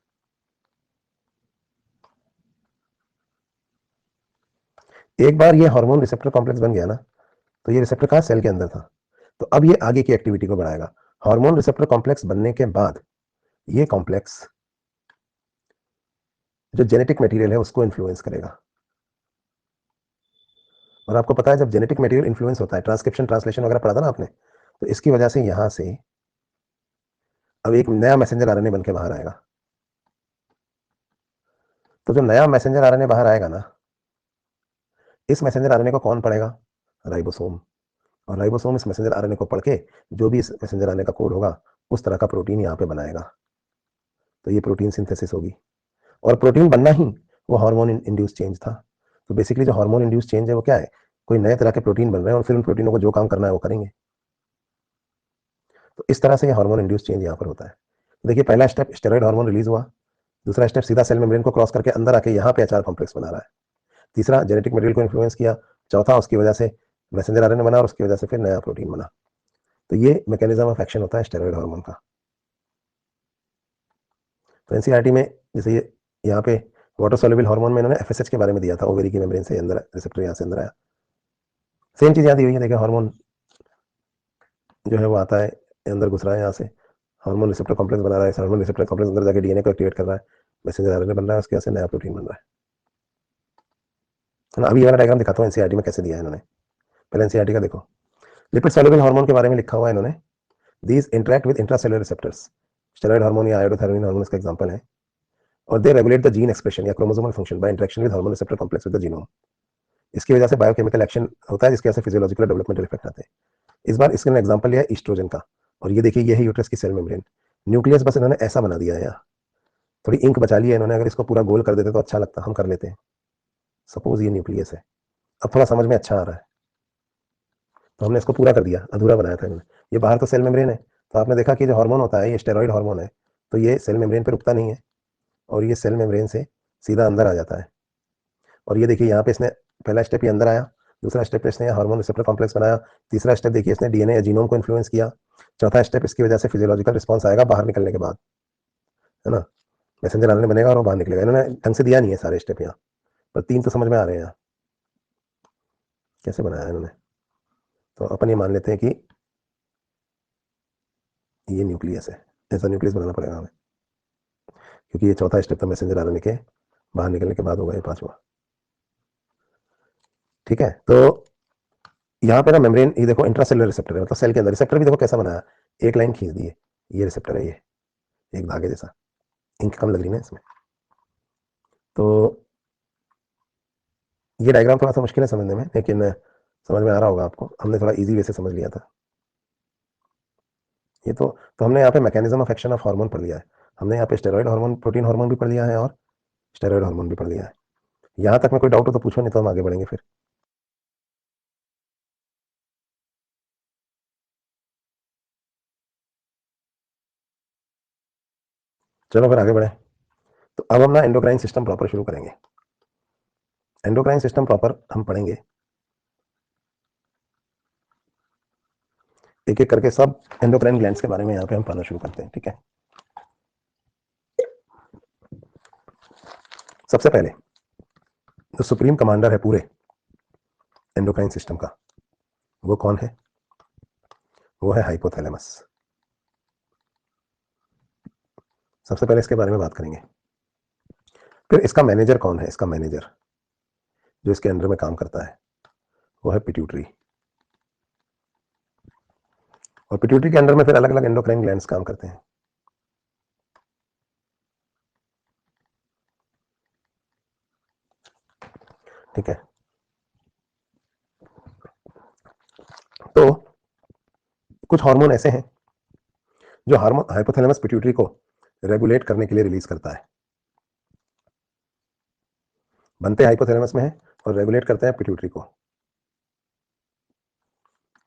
एक बार ये हार्मोन रिसेप्टर कॉम्प्लेक्स बन गया ना, तो ये रिसेप्टर कहाँ सेल के अंदर था, तो अब ये आगे की एक्टिविटी को बढ़ाएगा। हार्मोन रिसेप्टर कॉम्प्लेक्स बनने के बाद ये कॉम्प्लेक्स जो जेनेटिक मटेरियल है उसको इन्फ्लुएंस करेगा। और आपको पता है जब जेनेटिक मटेरियल इन्फ्लुएंस होता है, ट्रांसक्रिप्शन ट्रांसलेशन वगैरह पढ़ा था ना आपने, तो इसकी वजह से यहां से अब एक नया मैसेंजर आरएनए बन के बाहर आएगा। तो जो नया मैसेंजर आरएनए बाहर आएगा ना, इस मैसेंजर आरएनए को कौन पढ़ेगा? राइबोसोम। और राइबोसोम इस मैसेंजर आरएनए को पढ़ के जो भी इस मैसेंजर आरएनए का कोड होगा उस तरह का प्रोटीन यहाँ पे बनाएगा। तो ये प्रोटीन सिंथेसिस होगी, और प्रोटीन बनना ही वो हार्मोन इंड्यूस चेंज था। तो बेसिकली जो हार्मोन इंड्यूस चेंज है वो क्या है? कोई नए तरह के प्रोटीन बन रहे हैं और फिर उन प्रोटीनों को जो काम करना है वो करेंगे। तो इस तरह से ये हार्मोन इंड्यूस चेंज यहाँ पर होता है। देखिए पहला स्टेप स्टेरॉइड हार्मोन रिलीज हुआ, दूसरा स्टेप सीधा सेल मेम्ब्रेन को क्रॉस करके अंदर आके यहाँ पे HR कॉम्प्लेक्स बना रहा है, तीसरा जेनेटिक मटेरियल को इन्फ्लुएंस किया, चौथा उसकी वजह से मैसेंजर आरएनए बना और उसकी वजह से फिर नया प्रोटीन बना। तो ये मैकेनिज्म ऑफ एक्शन होता है स्टेरॉइड हार्मोन का। तो एनसीईआरटी में जैसे ये यहाँ पे वाटर सोल्यूबल हार्मोन में इन्होंने FSH के बारे में दिया था, ओवेरी की मेम्ब्रेन से अंदर रिसेप्टर यहाँ से अंदर आया। सेम चीज यहाँ दी हुई है, देखिए हार्मोन जो है वो आता है अंदर घुस रहा है, यहाँ से हार्मोन रिसेप्टर कॉम्प्लेक्स बना रहा है, हार्मोन रिसेप्टर कॉम्प्लेक्स अंदर जाके डीएनए को एक्टिवेट कर रहा है, मैसेंजर आरएनए बन रहा है, उसके वजह से नया प्रोटीन बन रहा है ना। अभी ये वाला डायग्राम दिखाता हूँ एनसीईआरटी में कैसे दिया है इन्होंने। पहले एनसीईआरटी का देखो, लिपिड सोल्यूबल हार्मोन के बारे में लिखा हुआ है इन्होंने, these interact with intracellular receptors, steroid hormone या आयोडोथायरोनिन हार्मोन इसका एग्जांपल है, और दे रेगुलेट द जीन एक्सप्रेशन या chromosomal function by interaction with hormone receptor complex with the genome. इसकी वजह से बायोकेमिकल एक्शन होता है जिसकी वजह से फिजियोलॉजिकल डेवलपमेंटल इफेक्ट आते हैं। इस बार इसका एग्जांपल लिया है ईस्ट्रोजन का, और ये देखिए ये है यूट्रस की सेल मेम्ब्रेन, न्यूक्लियस बस इन्होंने ऐसा बना दिया है यहाँ, थोड़ी इंक बचा ली है इन्होंने, अगर इसको पूरा गोल कर देते तो अच्छा लगता, हम कर लेते हैं। सपोज ये न्यूक्लियस है, अब थोड़ा समझ में अच्छा आ रहा है, तो हमने इसको पूरा कर दिया, अधूरा बनाया था इन्होंने। ये बाहर तो सेल मेम्ब्रेन है, तो आपने देखा कि जो हार्मोन होता है ये स्टेरॉइड हार्मोन है, तो ये सेल मेम्ब्रेन पर रुकता नहीं है और ये सेल मेम्ब्रेन से सीधा अंदर आ जाता है। और ये देखिए यहाँ पे इसने पहला स्टेप ये अंदर आया, दूसरा स्टेप इसने हार्मोन रिसेप्टर कॉम्प्लेक्स बनाया, तीसरा स्टेप देखिए इसने डीएनए या जीनोम को इन्फ्लुएंस किया, चौथा स्टेप इसकी वजह से फिजियोलॉजिकल रिस्पॉन्स आएगा बाहर निकलने के बाद, है ना, मैसेंजर आरएनए बनेगा और वो बाहर निकलेगा। इन्होंने ढंग से दिया नहीं है सारे स्टेप यहाँ, पर तीन तो समझ में आ रहे हैं यहाँ कैसे बनाया है इन्होंने। तो अपन ये मान लेते हैं कि ये न्यूक्लियस है, ऐसा न्यूक्लियस बनाना पड़ेगा हमें, क्योंकि ये चौथा स्टेप था मैसेंजर आरएनए के बाहर निकलने के बाद होगा ये पांचवा। ठीक है, तो यहाँ पे ना मेम्ब्रेन, ये देखो इंट्रासेलुलर रिसेप्टर है, मतलब सेल के अंदर रिसेप्टर भी देखो कैसा बनाया, एक लाइन खींच दी है, ये रिसेप्टर है, ये एक धागे जैसा, इंक कम लग रही है ना इसमें। तो ये डायग्राम थोड़ा सा मुश्किल है समझने में, लेकिन समझ में आ रहा होगा आपको, हमने थोड़ा इजी वे से समझ लिया था ये। तो हमने यहाँ पे mechanism of action of hormone पढ़ लिया है, हमने यहाँ पे स्टेरॉइड हार्मोन, प्रोटीन हार्मोन भी पढ़ लिया है और स्टेरॉइड हार्मोन भी पढ़ लिया है। यहाँ तक में कोई डाउट हो तो पूछो, नहीं तो हम आगे बढ़ेंगे फिर। चलो फिर आगे बढ़े। तो अब हम ना एंडोक्राइन सिस्टम प्रॉपर शुरू करेंगे। एंडोक्राइन सिस्टम प्रॉपर हम पढ़ेंगे एक एक करके, सब एंडोक्राइन ग्लैंड्स के बारे में यहाँ पे हम पढ़ना शुरू करते हैं। ठीक है, सबसे पहले जो सुप्रीम कमांडर है पूरे एंडोक्राइन सिस्टम का, वो कौन है? वो है हाइपोथैलेमस। सबसे पहले इसके बारे में बात करेंगे। फिर इसका मैनेजर कौन है? इसका मैनेजर जो इसके अंडर में काम करता है वो है पिट्यूटरी, और पिट्यूटरी के अंडर में फिर अलग अलग एंडोक्राइन ग्लैंड्स काम करते हैं। ठीक है, तो कुछ हार्मोन ऐसे हैं जो हार्मोन हाइपोथैलेमस पिट्यूटरी को रेगुलेट करने के लिए रिलीज करता है, बनते हाइपोथैलेमस में है और रेगुलेट करते हैं पिट्यूटरी को।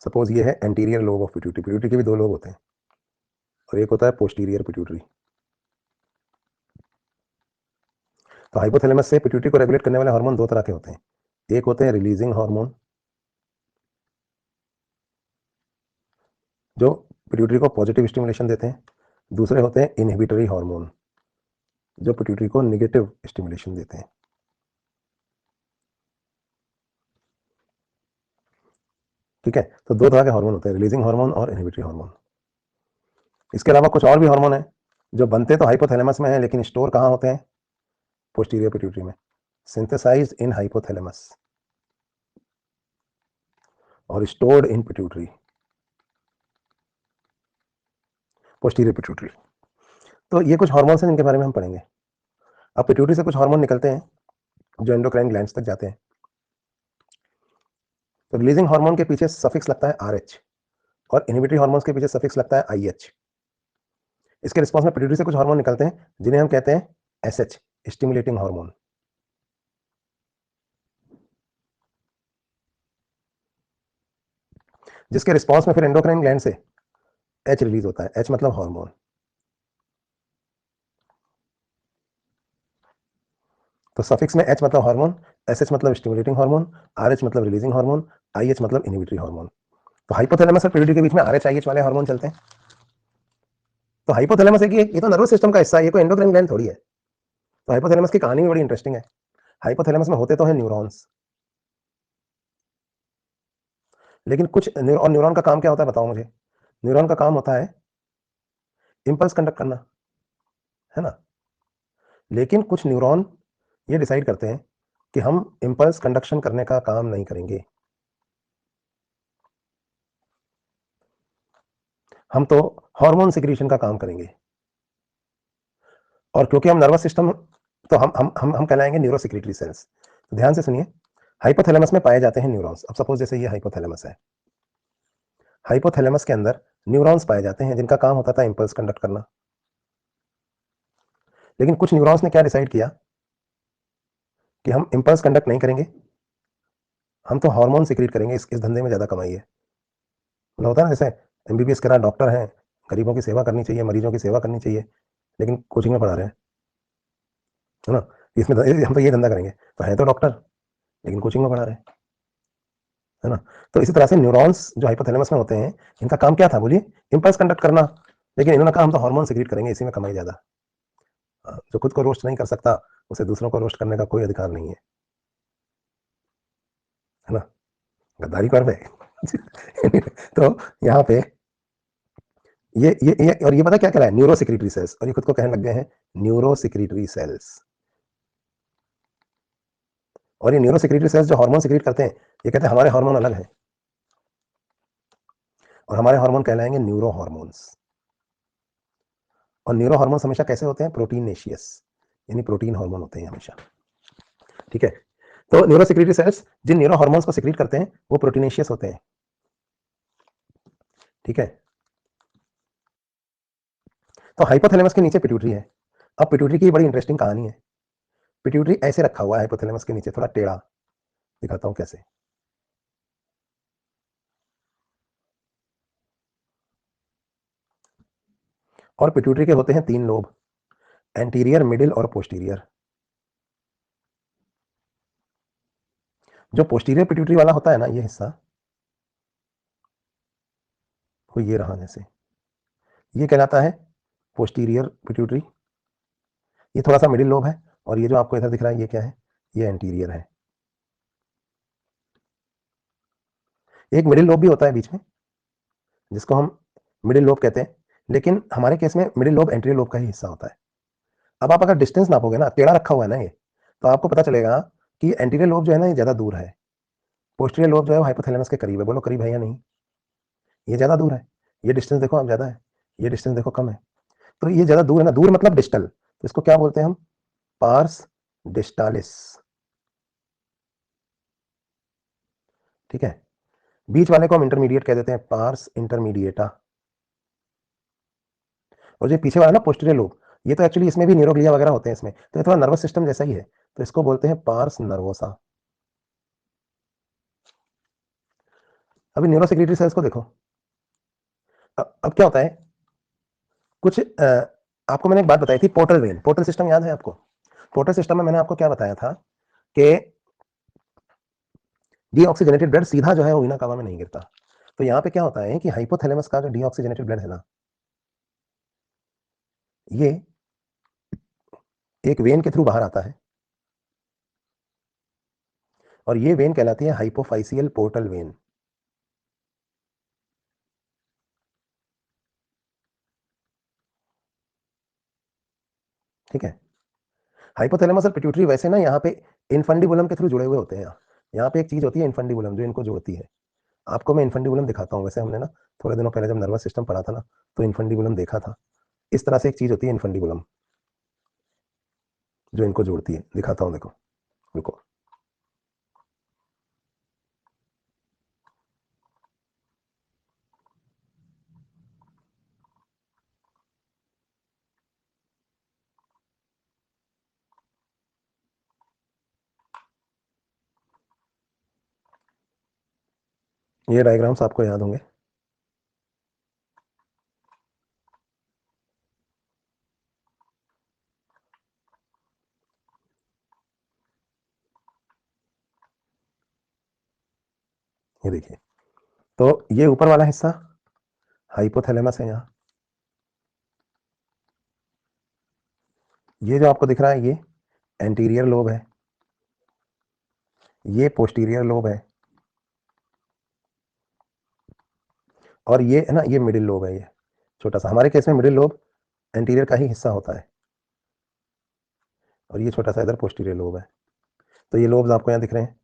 सपोज ये है anterior lobe of pituitary, pituitary के भी दो लोब होते हैं, और एक होता है पोस्टीरियर पिट्यूटरी। तो हाइपोथैलेमस से पिट्यूटरी को रेगुलेट करने वाले हार्मोन दो तरह के होते हैं, एक होते हैं रिलीजिंग हार्मोन जो पिट्यूटरी को पॉजिटिव स्टिमुलेशन देते हैं, दूसरे होते हैं इनहिबिटरी हार्मोन जो पिट्यूटरी को नेगेटिव स्टिमुलेशन देते हैं। ठीक है, तो दो तरह के हार्मोन होते हैं, रिलीजिंग हार्मोन और इनहिबिटरी हार्मोन। इसके अलावा कुछ और भी हार्मोन है जो बनते तो हाइपोथैलेमस में है लेकिन स्टोर कहाँ होते हैं, पोस्टीरियर पिट्यूटरी में, सिंथेसाइज्ड इन हाइपोथैलेमस और stored in pituitary, posterior pituitary. तो ये कुछ हार्मोन्स हैं जिनके बारे में हम पढ़ेंगे। अब पिट्यूटरी से कुछ हार्मोन निकलते हैं जो एंडोक्राइन ग्लैंड्स तक जाते हैं। तो रिलीजिंग हार्मोन के पीछे सफिक्स लगता है RH और इनहिबिटरी हार्मोन्स के पीछे सफिक्स लगता है IH। इसके रिस्पॉन्स में पिट्यूटरी से कुछ हार्मोन निकलते हैं जिन्हें हम कहते हैं SH, स्टिमुलेटिंग हार्मोन। जिसके रिस्पॉन्स में फिर एंडोक्राइन ग्लैंड से H रिलीज होता है, H मतलब हार्मोन। तो सफिक्स में H मतलब हार्मोन, SH मतलब स्टिमुलेटिंग हार्मोन, RH मतलब रिलीजिंग हार्मोन, IH मतलब इनहिबिटरी हार्मोन। तो हाइपोथैलेमस और पिट्यूटरी के बीच में RH IH वाले हार्मोन चलते हैं। तो हाइपोथैलेमस है कि ये तो नर्वस सिस्टम का हिस्सा है, ये कोई एंडोक्राइन ग्लैंड थोड़ी है। तो हाइपोथैलेमस की कहानी भी बड़ी इंटरेस्टिंग है। हाइपोथैलेमस में होते तो हैं न्यूरॉन्स, लेकिन कुछ और न्यूरॉन का काम क्या होता है बताओ मुझे। न्यूरॉन का काम होता है इंपल्स कंडक्ट करना, है ना। लेकिन कुछ न्यूरॉन ये डिसाइड करते हैं कि हम इंपल्स कंडक्शन करने का काम नहीं करेंगे, हम तो हार्मोन सिक्रीशन का काम करेंगे। और क्योंकि हम नर्वस सिस्टम, तो हम कहलाएंगे न्यूरो सिक्रीटरी सेल्स। तो ध्यान से सुनिए, हाइपोथैलेमस में पाए जाते हैं न्यूरॉन्स। अब सपोज जैसे ये हाइपोथैलेमस है, हाइपोथैलेमस के अंदर न्यूरॉन्स पाए जाते हैं जिनका काम होता था इंपल्स कंडक्ट करना। लेकिन कुछ न्यूरॉन्स ने क्या डिसाइड किया कि हम इंपल्स कंडक्ट नहीं करेंगे, हम तो हार्मोन सिक्रीट करेंगे, इस धंधे में ज्यादा कमाई है। मतलब होता है ना, जैसे MBBS करा, डॉक्टर हैं, गरीबों की सेवा करनी चाहिए, मरीजों की सेवा करनी चाहिए, लेकिन कोचिंग में पढ़ा रहे हैं, है ना। इसमें हम तो ये धंधा करेंगे, तो है तो डॉक्टर लेकिन कोचिंग में पढ़ा रहे हैं, है ना। तो इसी तरह से न्यूरॉन्स जो हाइपोथैलेमस में होते हैं, इनका काम क्या था बोलिए, इंपल्स कंडक्ट करना। लेकिन इन्होंने कहा हम तो हार्मोन सिक्रीट करेंगे, इसी में कमाई ज्यादा। जो खुद को रोस्ट नहीं कर सकता उसे दूसरों को रोस्ट करने का कोई अधिकार नहीं है ना। गद्दारी कर रहे तो यहाँ पे ये और ये पता क्या कह रहा है, न्यूरो सिक्रीटरी सेल्स, और ये खुद को कहने लग गए हैं न्यूरो सिक्रीटरी सेल्स। और ये न्यूरो सिक्रीटरी सेल्स जो हार्मोन सिक्रीट करते हैं, ये कहते हैं हमारे हार्मोन अलग हैं, और हमारे हार्मोन कहलाएंगे न्यूरो हार्मोन्स। और न्यूरो हार्मोन्स हमेशा कैसे होते हैं, प्रोटीनेशियस, यानी प्रोटीन हार्मोन होते हैं हमेशा। ठीक है, तो न्यूरो सिक्रीटरी सेल्स जिन न्यूरो हार्मोन्स को सिक्रीट करते हैं वो प्रोटीनेशियस होते हैं। ठीक है, तो हाइपोथैलेमस के नीचे पिट्यूटरी है। अब पिट्यूटरी की बड़ी इंटरेस्टिंग कहानी है। पिट्यूटरी ऐसे रखा हुआ है हाइपोथैलेमस के नीचे, थोड़ा टेढ़ा, दिखाता हूं कैसे। और पिट्यूटरी के होते हैं 3 लोब, एंटीरियर, मिडिल और पोस्टीरियर। जो पोस्टीरियर पिट्यूटरी वाला होता है ना, ये हिस्सा, वो ये रहा जैसे, ये कहलाता है पोस्टीरियर पिट्यूटरी। ये थोड़ा सा मिडिल लोब है, और ये जो आपको इधर दिख रहा है ये क्या है, ये एंटीरियर है। एक मिडिल लोब भी होता है बीच में जिसको हम मिडिल लोब कहते हैं, लेकिन हमारे केस में मिडिल लोब एंटीरियर लोब का ही हिस्सा होता है। अब आप अगर डिस्टेंस नापोगे ना, टेढ़ा रखा हुआ है ना ये, तो आपको पता चलेगा कि एंटीरियर लोब जो है ना ये ज्यादा दूर है, पोस्टीरियर लोब जो है हाइपोथैलेमस के करीब है। बोलो करीब है या नहीं, ये ज्यादा दूर है। ये डिस्टेंस देखो आप, ज्यादा है, ये डिस्टेंस देखो कम है। तो ये ज्यादा दूर है ना, दूर मतलब डिस्टल, तो इसको क्या बोलते हैं हम, पार्स डिस्टालिस। ठीक है, बीच वाले को हम इंटरमीडिएट कह देते हैं, पार्स इंटरमीडिएटा। और जो पीछे वाला ना पोस्टीरियर लोब, ये तो एक्चुअली इसमें भी न्यूरोग्लिया वगैरह होते हैं इसमें, तो ये थोड़ा नर्वस सिस्टम जैसा ही है, तो इसको बोलते हैं पार्स नर्वोसा। अभी न्यूरो सेक्रेटरी सेल्स को देखो। अब क्या होता है, कुछ आपको मैंने एक बात बताई थी, पोर्टल वेन, पोर्टल सिस्टम याद है आपको। पोर्टर सिस्टम में मैंने आपको क्या बताया था कि डीऑक्सीजनेटेड ब्लड सीधा जो है वो वीना कावा में नहीं गिरता। तो यहाँ पे क्या होता है कि हाइपोथैलेमस का जो डीऑक्सीजनेटेड ब्लड है ना, ये एक वेन के थ्रू बाहर आता है और ये वेन कहलाती है हाइपोफाइसियल पोर्टल वेन। ठीक है। हाइपोथैलेमस और पिट्यूटरी वैसे ना यहाँ पे इनफंडिबुलम के थ्रू जुड़े हुए होते हैं। यहाँ पे एक चीज होती है इनफंडिबुलम, जो इनको जोड़ती है। आपको मैं इनफंडिबुलम दिखाता हूँ। वैसे हमने ना थोड़े दिनों पहले जब नर्वस सिस्टम पढ़ा था ना, तो इनफंडिबुलम देखा था। इस तरह से एक चीज होती है इनफंडिबुलम, जो इनको जोड़ती है। दिखाता हूँ, देखो, रुको। ये डायग्राम्स आपको याद होंगे। ये देखिए, तो ये ऊपर वाला हिस्सा हाइपोथैलेमस है। यहाँ ये जो आपको दिख रहा है, ये एंटीरियर लोब है, ये पोस्टीरियर लोब है, और ये है ना, ये मिडिल लोब है। ये छोटा सा, हमारे केस में मिडिल लोब एंटीरियर का ही हिस्सा होता है, और ये छोटा सा इधर पोस्टीरियर लोब है। तो ये लोब्स आपको यहाँ दिख रहे हैं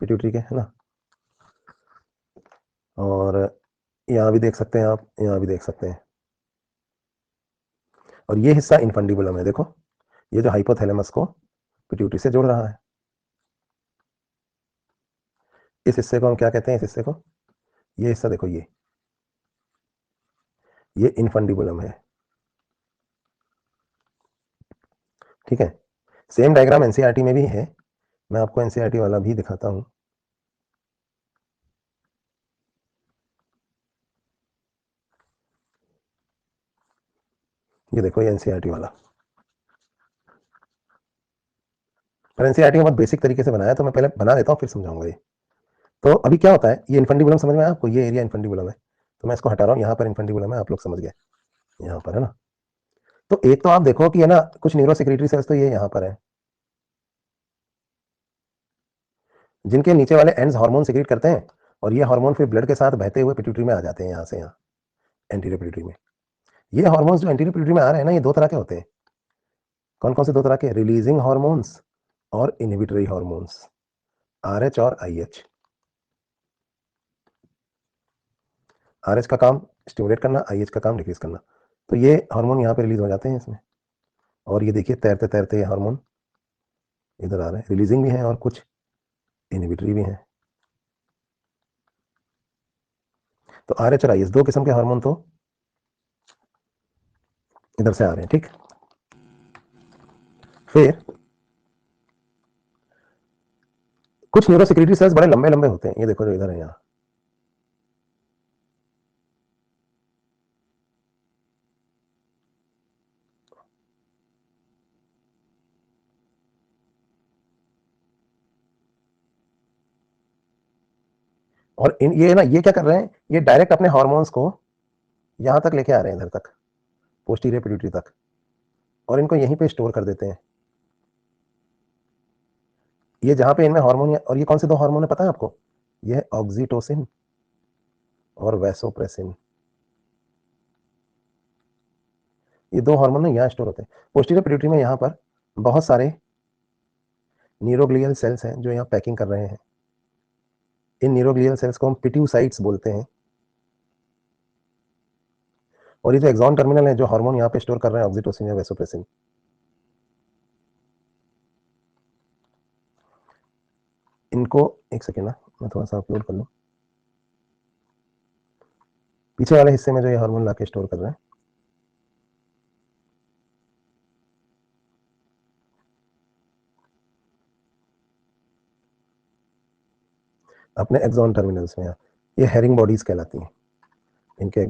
पिट्यूटरी के, है ना। और यहाँ भी देख सकते हैं आप, यहाँ भी देख सकते हैं। और ये हिस्सा इनफंडिबुलम है। देखो, ये जो हाइपोथैलेमस को पिट्यूटरी से जोड़ रहा है। इस हिस्से को हम क्या कहते हैं? इस हिस्से को, ये हिस्सा देखो, ये इनफंडिबुलम है। ठीक है। सेम डायग्राम एनसीईआरटी में भी है। मैं आपको एनसीईआरटी वाला भी दिखाता हूं। ये देखो, ये एनसीईआरटी वाला। पर एनसीईआरटी में बहुत बेसिक तरीके से बनाया, तो मैं पहले बना देता हूँ, फिर समझाऊंगा ये। तो अभी क्या होता है, ये इनफंडिबुलम समझ में आया आपको? ये एरिया इनफंडिबुलम है, तो मैं इसको हटा रहा हूँ। यहाँ पर इनफंडिबुलम है, आप लोग समझ गए, यहाँ पर है ना। तो एक तो आप देखो कि है ना, कुछ न्यूरो सेक्रेटरी सेल्स तो ये यहाँ पर है, जिनके नीचे वाले एंड्स हार्मोन सिक्रेट करते हैं, और ये हार्मोन फिर ब्लड के साथ बहते हुए पिट्यूटरी में आ जाते हैं, यहाँ से यहाँ एंटीरियर पिट्यूटरी में। ये हार्मोन्स जो एंटीरियर पिट्यूटरी में आ रहे हैं ना, ये दो तरह के होते हैं। कौन कौन से दो तरह के? रिलीजिंग हार्मोन्स और इनहिबिटरी हार्मोन्स, आरएच और आईएच। आरएच का काम स्टिमुलेट करना, आईएच का काम डिक्रीज करना। तो ये हार्मोन यहाँ पे रिलीज हो जाते हैं इसमें, और ये देखिए तैरते तैरते ये हार्मोन इधर आ रहे हैं। रिलीजिंग भी है और कुछ इनहिबिटरी भी है। तो आरएच और आईएच दो किस्म के हार्मोन तो इधर से आ रहे हैं। ठीक। फिर कुछ न्यूरो सेक्रेटरी सेल्स बड़े लंबे लंबे होते हैं, ये देखो जो इधर है यहाँ। और ये ना, ये क्या कर रहे हैं, ये डायरेक्ट अपने हार्मोन्स को यहां तक लेके आ रहे हैं, इधर तक, पोस्टीरियर पिट्यूटरी तक, और इनको यहीं पे स्टोर कर देते हैं। ये जहां पे इनमें हार्मोन, और ये कौन से दो हार्मोन है पता है आपको? ये है ऑक्सीटोसिन और वैसोप्रेसिन। ये दो हार्मोन ना यहाँ स्टोर होते हैं पोस्टीरियर पिट्यूटरी में। यहाँ पर बहुत सारे न्यूरोग्लियल सेल्स हैं जो यहाँ पैकिंग कर रहे हैं। इन न्यूरोग्लियल सेल्स को हम पिट्यूसाइट्स बोलते हैं। और ये जो एक्सॉन टर्मिनल है, जो हार्मोन यहाँ पे स्टोर कर रहे हैं ऑक्सीटोसिन या वैसोप्रेसिन, इनको, एक सेकेंड ना, मैं थोड़ा सा अपलोड कर लूँ। पीछे वाले हिस्से में जो ये हार्मोन लाके स्टोर कर रहे हैं, अपने एक्सॉन टर्मिनल्स में, ये हेरिंग बॉडीज कहलाती हैं इनके,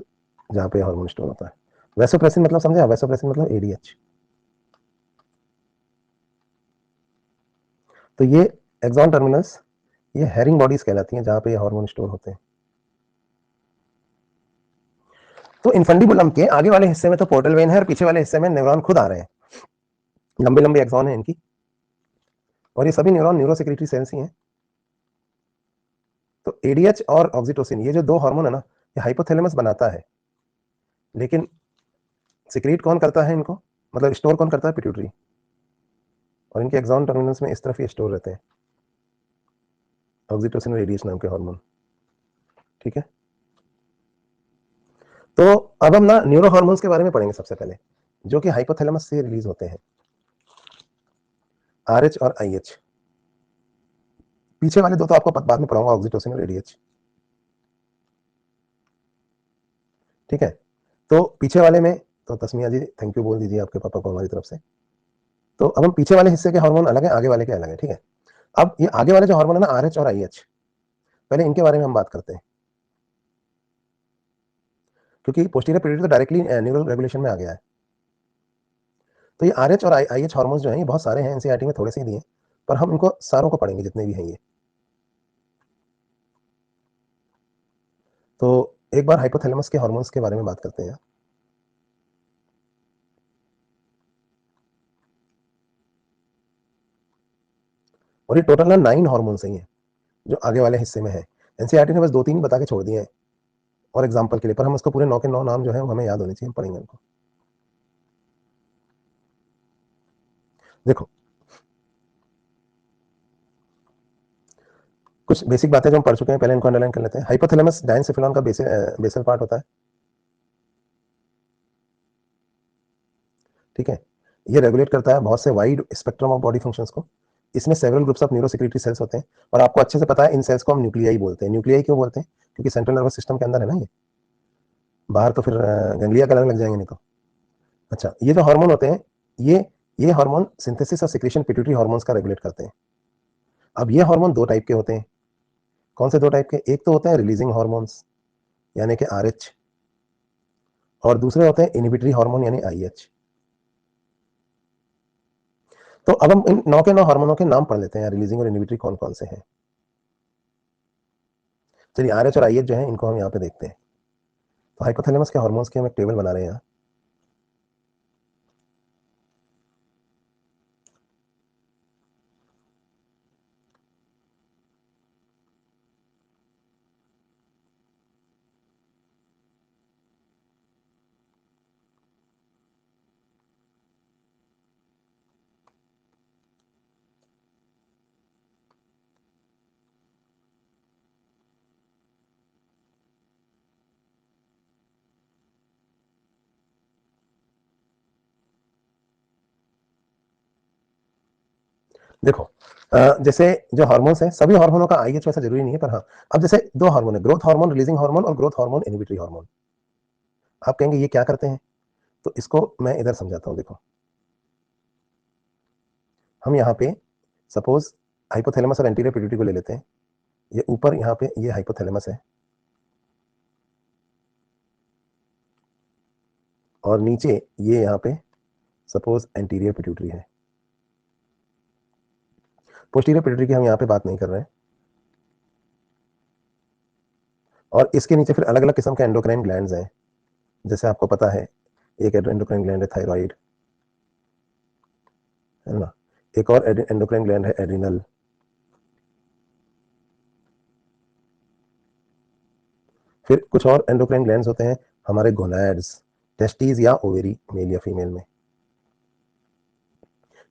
जहाँ पे हार्मोन स्टोर होता है। वैसोप्रेसिन मतलब समझे? वैसोप्रेसिन मतलब एडीएच। तो ये एक्सॉन टर्मिनल्स, ये हैरिंग बॉडीज कहलाती हैं जहां पे ये हार्मोन स्टोर होते हैं। तो इनफंडिबुलम के आगे वाले हिस्से में तो पोर्टल वेन है और पीछे वाले हिस्से में न्यूरॉन खुद आ रहे हैं, लंबे लंबे एक्सॉन है इनकी, और ये सभी न्यूरॉन न्यूरोसेक्रेटरी सेल्स ही हैं। तो एडीएच और ऑक्सीटोसिन, ये जो दो हार्मोन है ना, ये हाइपोथैलेमस बनाता है, लेकिन सिक्रीट कौन करता है इनको, मतलब स्टोर कौन करता है, पिट्यूटरी, और इनके एक्सॉन टर्मिनल्स में इस तरफ ये स्टोर रहते हैं, ऑक्सीटोसिन और एडीएच नाम के हार्मोन। ठीक है, तो अब हम ना न्यूरो हार्मोन्स के बारे में पढ़ेंगे सबसे पहले, जो कि हाइपोथैलेमस से रिलीज होते हैं, आरएच और आईएच। पीछे वाले दो तो आपको बाद में पढ़ाऊंगा, ऑक्सीटोसिन और एडीएच। ठीक है, तो पीछे वाले में तो तस्मिया जी थैंक यू बोल दीजिए आपके पापा को हमारी तरफ से। तो अब हम पीछे वाले हिस्से के हार्मोन अलग है, आगे वाले के अलग है। ठीक है, अब ये आगे वाले जो हार्मोन है ना, आरएच और आईएच, पहले इनके बारे में हम बात करते हैं, क्योंकि पोस्टीरियर पिट्यूटरी तो डायरेक्टली न्यूरल रेगुलेशन में आ गया है। तो ये आरएच और आईएच हार्मोन्स जो हैं, ये बहुत सारे हैं, एनसीईआरटी में थोड़े से ही दिए, पर हम इनको सारों को पढ़ेंगे जितने भी हैं ये। तो एक बार हाइपोथैलेमस के हार्मोन्स के बारे में बात करते हैं। और ये टोटल ना 9 हार्मोन्स ही हैं जो आगे वाले हिस्से में है। एनसीईआरटी ने बस 2-3 बता के छोड़ दिए हैं और एग्जांपल के लिए, पर हम इसको पूरे 9 के 9 नाम जो है वो हमें याद होने चाहिए, हम पढ़ेंगे उनको। देखो, कुछ बेसिक बातें जो हम पढ़ चुके हैं, पहले इनको अंडरलाइन कर लेते हैं। हाइपोथैलेमस डायंसेफेलॉन का बेसल पार्ट होता है। ठीक है, ये रेगुलेट करता है बहुत से wide spectrum of body functions को। इसमें several groups of neurosecretory cells होते हैं, और आपको अच्छे से पता है इन सेल्स को हम न्यूक्लियाई बोलते हैं। न्यूक्लियाई क्यों बोलते हैं, क्योंकि सेंट्रल नर्वस सिस्टम के अंदर है ना ये, बाहर तो फिर गैंग्लिया कलर लग जाएंगे नहीं तो। अच्छा, ये जो हार्मोन होते हैं, ये हार्मोन सिंथेसिस और सिक्रेशन पिट्यूटरी हार्मोन्स का रेगुलेट करते हैं। अब ये हार्मोन दो टाइप के होते हैं। कौन से दो टाइप के, एक तो होते हैं रिलीजिंग हार्मोन्स यानी कि आरएच, और दूसरे होते हैं इनहिबिटरी हार्मोन यानी आईएच। तो अब हम इन 9 के 9 हार्मोनों के नाम पढ़ लेते हैं, रिलीजिंग और इनहिबिटरी कौन कौन से हैं। चलिए, आरएच और आईएच जो है इनको हम यहाँ पे देखते हैं। तो हाइपोथैलेमस के हार्मोन्स की हम एक टेबल बना रहे हैं यहाँ। देखो, जैसे जो हार्मोन्स हैं, सभी हार्मोनों का आईएच वैसा जरूरी नहीं है, पर हाँ, अब जैसे दो हार्मोन है, ग्रोथ हार्मोन रिलीजिंग हार्मोन और ग्रोथ हार्मोन इनहिबिटरी हार्मोन। आप कहेंगे ये क्या करते हैं, तो इसको मैं इधर समझाता हूँ। देखो, हम यहाँ पे सपोज हाइपोथैलेमस और एंटीरियर पिट्यूटरी को ले लेते हैं। ये ऊपर यहाँ पे ये हाइपोथैलेमस है, और नीचे ये यहाँ पे सपोज एंटीरियर पिट्यूटरी है। पोस्टीरियर पिट्यूटरी की हम यहाँ पे बात नहीं कर रहे हैं। और इसके नीचे फिर अलग अलग किस्म के एंडोक्राइन ग्लैंड्स हैं, जैसे आपको पता है, एक एंडोक्राइन ग्लैंड है थायराइड, है ना, एक और एंडोक्राइन ग्लैंड है एड्रिनल, फिर कुछ और एंडोक्राइन ग्लैंड्स होते हैं हमारे गोनैड्स, टेस्टीज या ओवेरी, मेल या फीमेल में।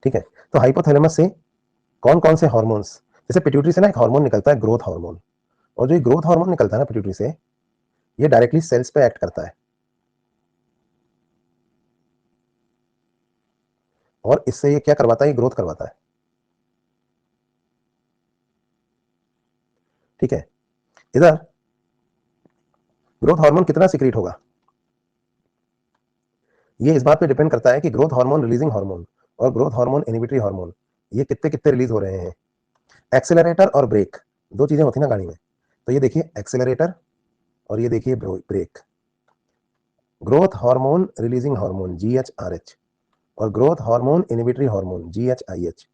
ठीक है, तो हाइपोथैलेमस से कौन कौन से हार्मोन्स, जैसे पिट्यूटरी से ना एक हार्मोन निकलता है ग्रोथ हार्मोन, और जो ग्रोथ हार्मोन निकलता है ना पिट्यूटरी से, ये डायरेक्टली सेल्स पे एक्ट करता है, और इससे ये क्या करवाता है, ये ग्रोथ करवाता है। ठीक है, इधर ग्रोथ हार्मोन कितना सिक्रीट होगा, ये इस बात पे डिपेंड करता है कि ग्रोथ हार्मोन रिलीजिंग हार्मोन और ग्रोथ हार्मोन इनहिबिटरी हार्मोन ये कितने कितने रिलीज हो रहे हैं। एक्सेलरेटर और ब्रेक, दो चीजें होती ना गाड़ी में, तो ये देखिए एक्सेलरेटर और ये देखिए brake. Growth hormone releasing hormone GHRH और growth hormone inhibitory hormone GHIH,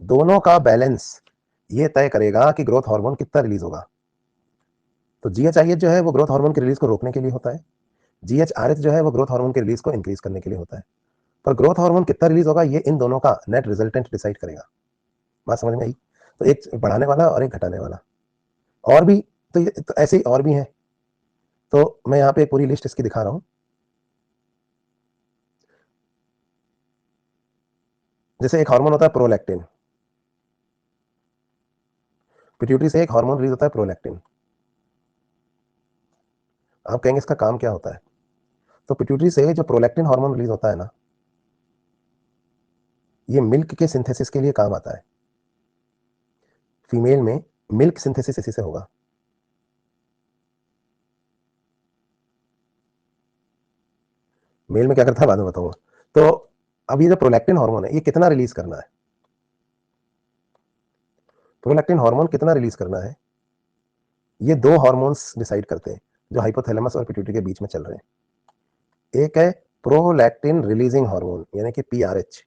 दोनों का बैलेंस ये तय करेगा कि ग्रोथ हार्मोन कितना रिलीज होगा। तो जीएचआईएच जो है वो ग्रोथ हार्मोन की रिलीज को रोकने के लिए होता है, जीएचआरएच जो है वो ग्रोथ हार्मोन की रिलीज को इंक्रीज करने के लिए होता है। पर ग्रोथ हार्मोन कितना रिलीज होगा ये इन दोनों का नेट रिजल्टेंट डिसाइड करेगा। बात समझ में आई? तो एक बढ़ाने वाला और एक घटाने वाला। और भी तो ऐसे ही और भी हैं। तो मैं यहाँ पे एक पूरी लिस्ट इसकी दिखा रहा हूँ। जैसे एक हार्मोन होता है प्रोलैक्टिन, पिट्यूटरी से एक हार्मोन रिलीज होता है प्रोलैक्टिन। आप कहेंगे इसका काम क्या होता है? तो पिट्यूटरी से जो प्रोलैक्टिन हार्मोन रिलीज होता है ना, ये मिल्क के सिंथेसिस के लिए काम आता है। फीमेल में मिल्क सिंथेसिस इसी से होगा। मेल में क्या करता है बाद में बताऊंगा। तो अब ये जो प्रोलैक्टिन हार्मोन है ये कितना रिलीज करना है, प्रोलैक्टिन हार्मोन कितना रिलीज करना है, ये दो हार्मोन्स डिसाइड करते हैं जो हाइपोथैलेमस और पिट्यूटरी के बीच में चल रहे हैं। एक है प्रोलैक्टिन रिलीजिंग हार्मोन यानी कि पीआरएच,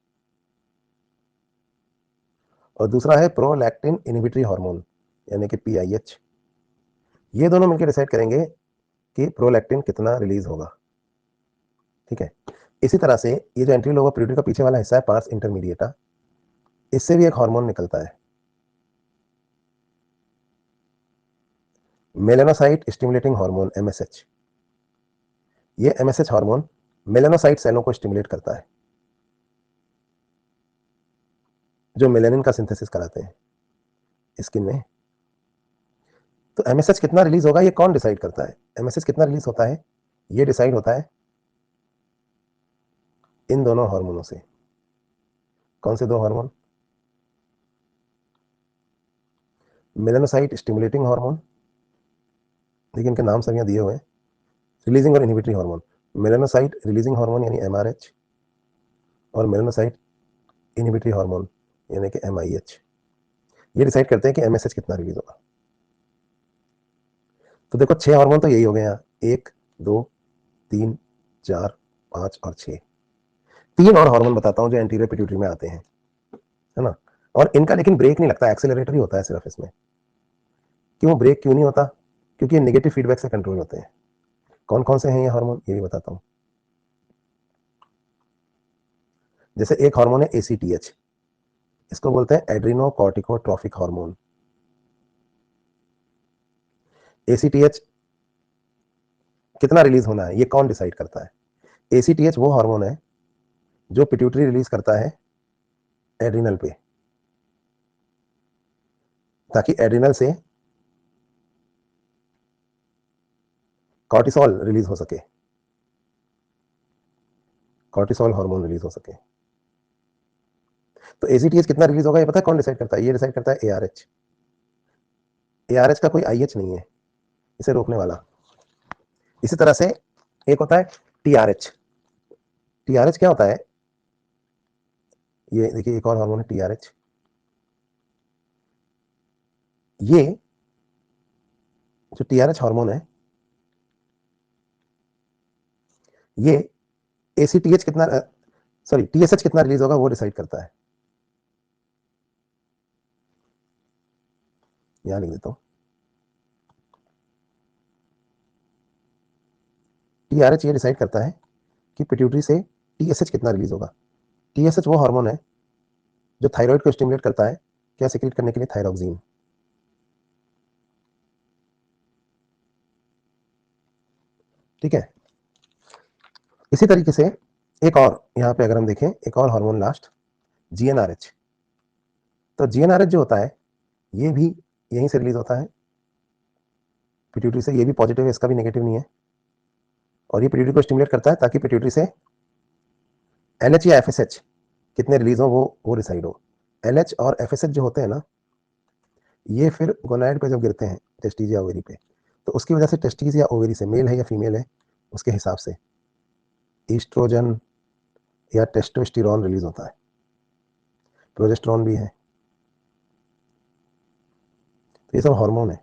और दूसरा है प्रोलैक्टिन इनहिबिटरी हार्मोन यानी कि पीआईएच। ये दोनों मिलकर डिसाइड करेंगे कि प्रोलैक्टिन कितना रिलीज होगा। ठीक है। इसी तरह से ये जो एंट्री लोब पिट्यूटरी का पीछे वाला हिस्सा है पार्स इंटरमीडिएटा, इससे भी एक हार्मोन निकलता है, मेलानोसाइट स्टिमुलेटिंग हार्मोन एमएसएच। ये एमएसएच हार्मोन मेलानोसाइट सेलों को स्टिमुलेट करता है जो मेलानिन का सिंथेसिस कराते हैं स्किन में। तो एमएसएच कितना रिलीज होगा ये कौन डिसाइड करता है? एमएसएच कितना रिलीज होता है ये डिसाइड होता है इन दोनों हार्मोनों से। कौन से दो हार्मोन? मेलानोसाइट स्टिमुलेटिंग हार्मोन, देखिए इनके नाम सब यहाँ दिए हुए हैं, रिलीजिंग और inhibitory hormone. Melanocyte releasing hormone यानी एमआरएच, और मेलानोसाइट इनहिबिटरी हार्मोन यानी कि एमआईएच। ये डिसाइड करते हैं कि एमएसएच कितना रिलीज होगा। तो देखो 6 हार्मोन तो यही हो गए यहाँ, 1 2 3 4 5 और 6। 3 और हार्मोन बताता हूँ जो एंटीरियर पिट्यूटरी में आते हैं, है ना। और इनका लेकिन ब्रेक नहीं लगता, एक्सेलरेटर ही होता है सिर्फ इसमें। क्यों ब्रेक क्यों नहीं होता? क्योंकि ये नेगेटिव फीडबैक से कंट्रोल होते हैं। कौन कौन से हैं ये हार्मोन ये भी बताता हूँ। जैसे एक हार्मोन है एसीटीएच, इसको बोलते हैं एड्रीनोकॉर्टिकोट्रॉफिक हार्मोन। एसीटीएच कितना रिलीज होना है ये कौन डिसाइड करता है? एसीटीएच वो हार्मोन है जो पिट्यूटरी रिलीज करता है एड्रिनल पे, ताकि एड्रिनल से कॉर्टिसोल रिलीज हो सके, कॉर्टिसोल हार्मोन रिलीज हो सके। तो एसीटीएच कितना रिलीज होगा ये पता है कौन डिसाइड करता है? ये डिसाइड करता है एआरएच। एआरएच का कोई आईएच नहीं है इसे रोकने वाला। इसी तरह से एक होता है टीआरएच। टीआरएच क्या होता है? ये देखिए एक और हार्मोन है टीआरएच। ये जो टीआरएच हार्मोन है ये एसीटीएच कितना सॉरी टीएसएच कितना रिलीज होगा वो डिसाइड करता है। यहां लिख देता हूं, टीआरएच ये डिसाइड करता है कि पिट्यूटरी से टीएसएच कितना रिलीज होगा। टीएसएच वो हार्मोन है जो थायराइड को स्टिमुलेट करता है क्या सिक्रीट करने के लिए? थायरॉक्सिन। ठीक है। इसी तरीके से एक और यहां पे अगर हम देखें एक और हार्मोन लास्ट जीएनआरएच। तो जीएनआरएच जो होता है ये भी यहीं से रिलीज होता है पिट्यूटरी से। ये भी पॉजिटिव है, इसका भी नेगेटिव नहीं है। और ये पिट्यूटरी को स्टिमुलेट करता है ताकि पिट्यूटरी से एलएच या एफएसएच कितने रिलीज हो वो डिसाइड हो। एलएच और एफएसएच जो होते हैं ना ये फिर गोनाइड पे जब गिरते हैं टेस्टिस या ओवेरी पे, तो उसकी वजह से टेस्टिस या ओवेरी से मेल है या फीमेल है उसके हिसाब से ईस्ट्रोजन या टेस्टोस्टेरोन रिलीज होता है, प्रोजेस्टेरोन भी है। तो ये सब हार्मोन है।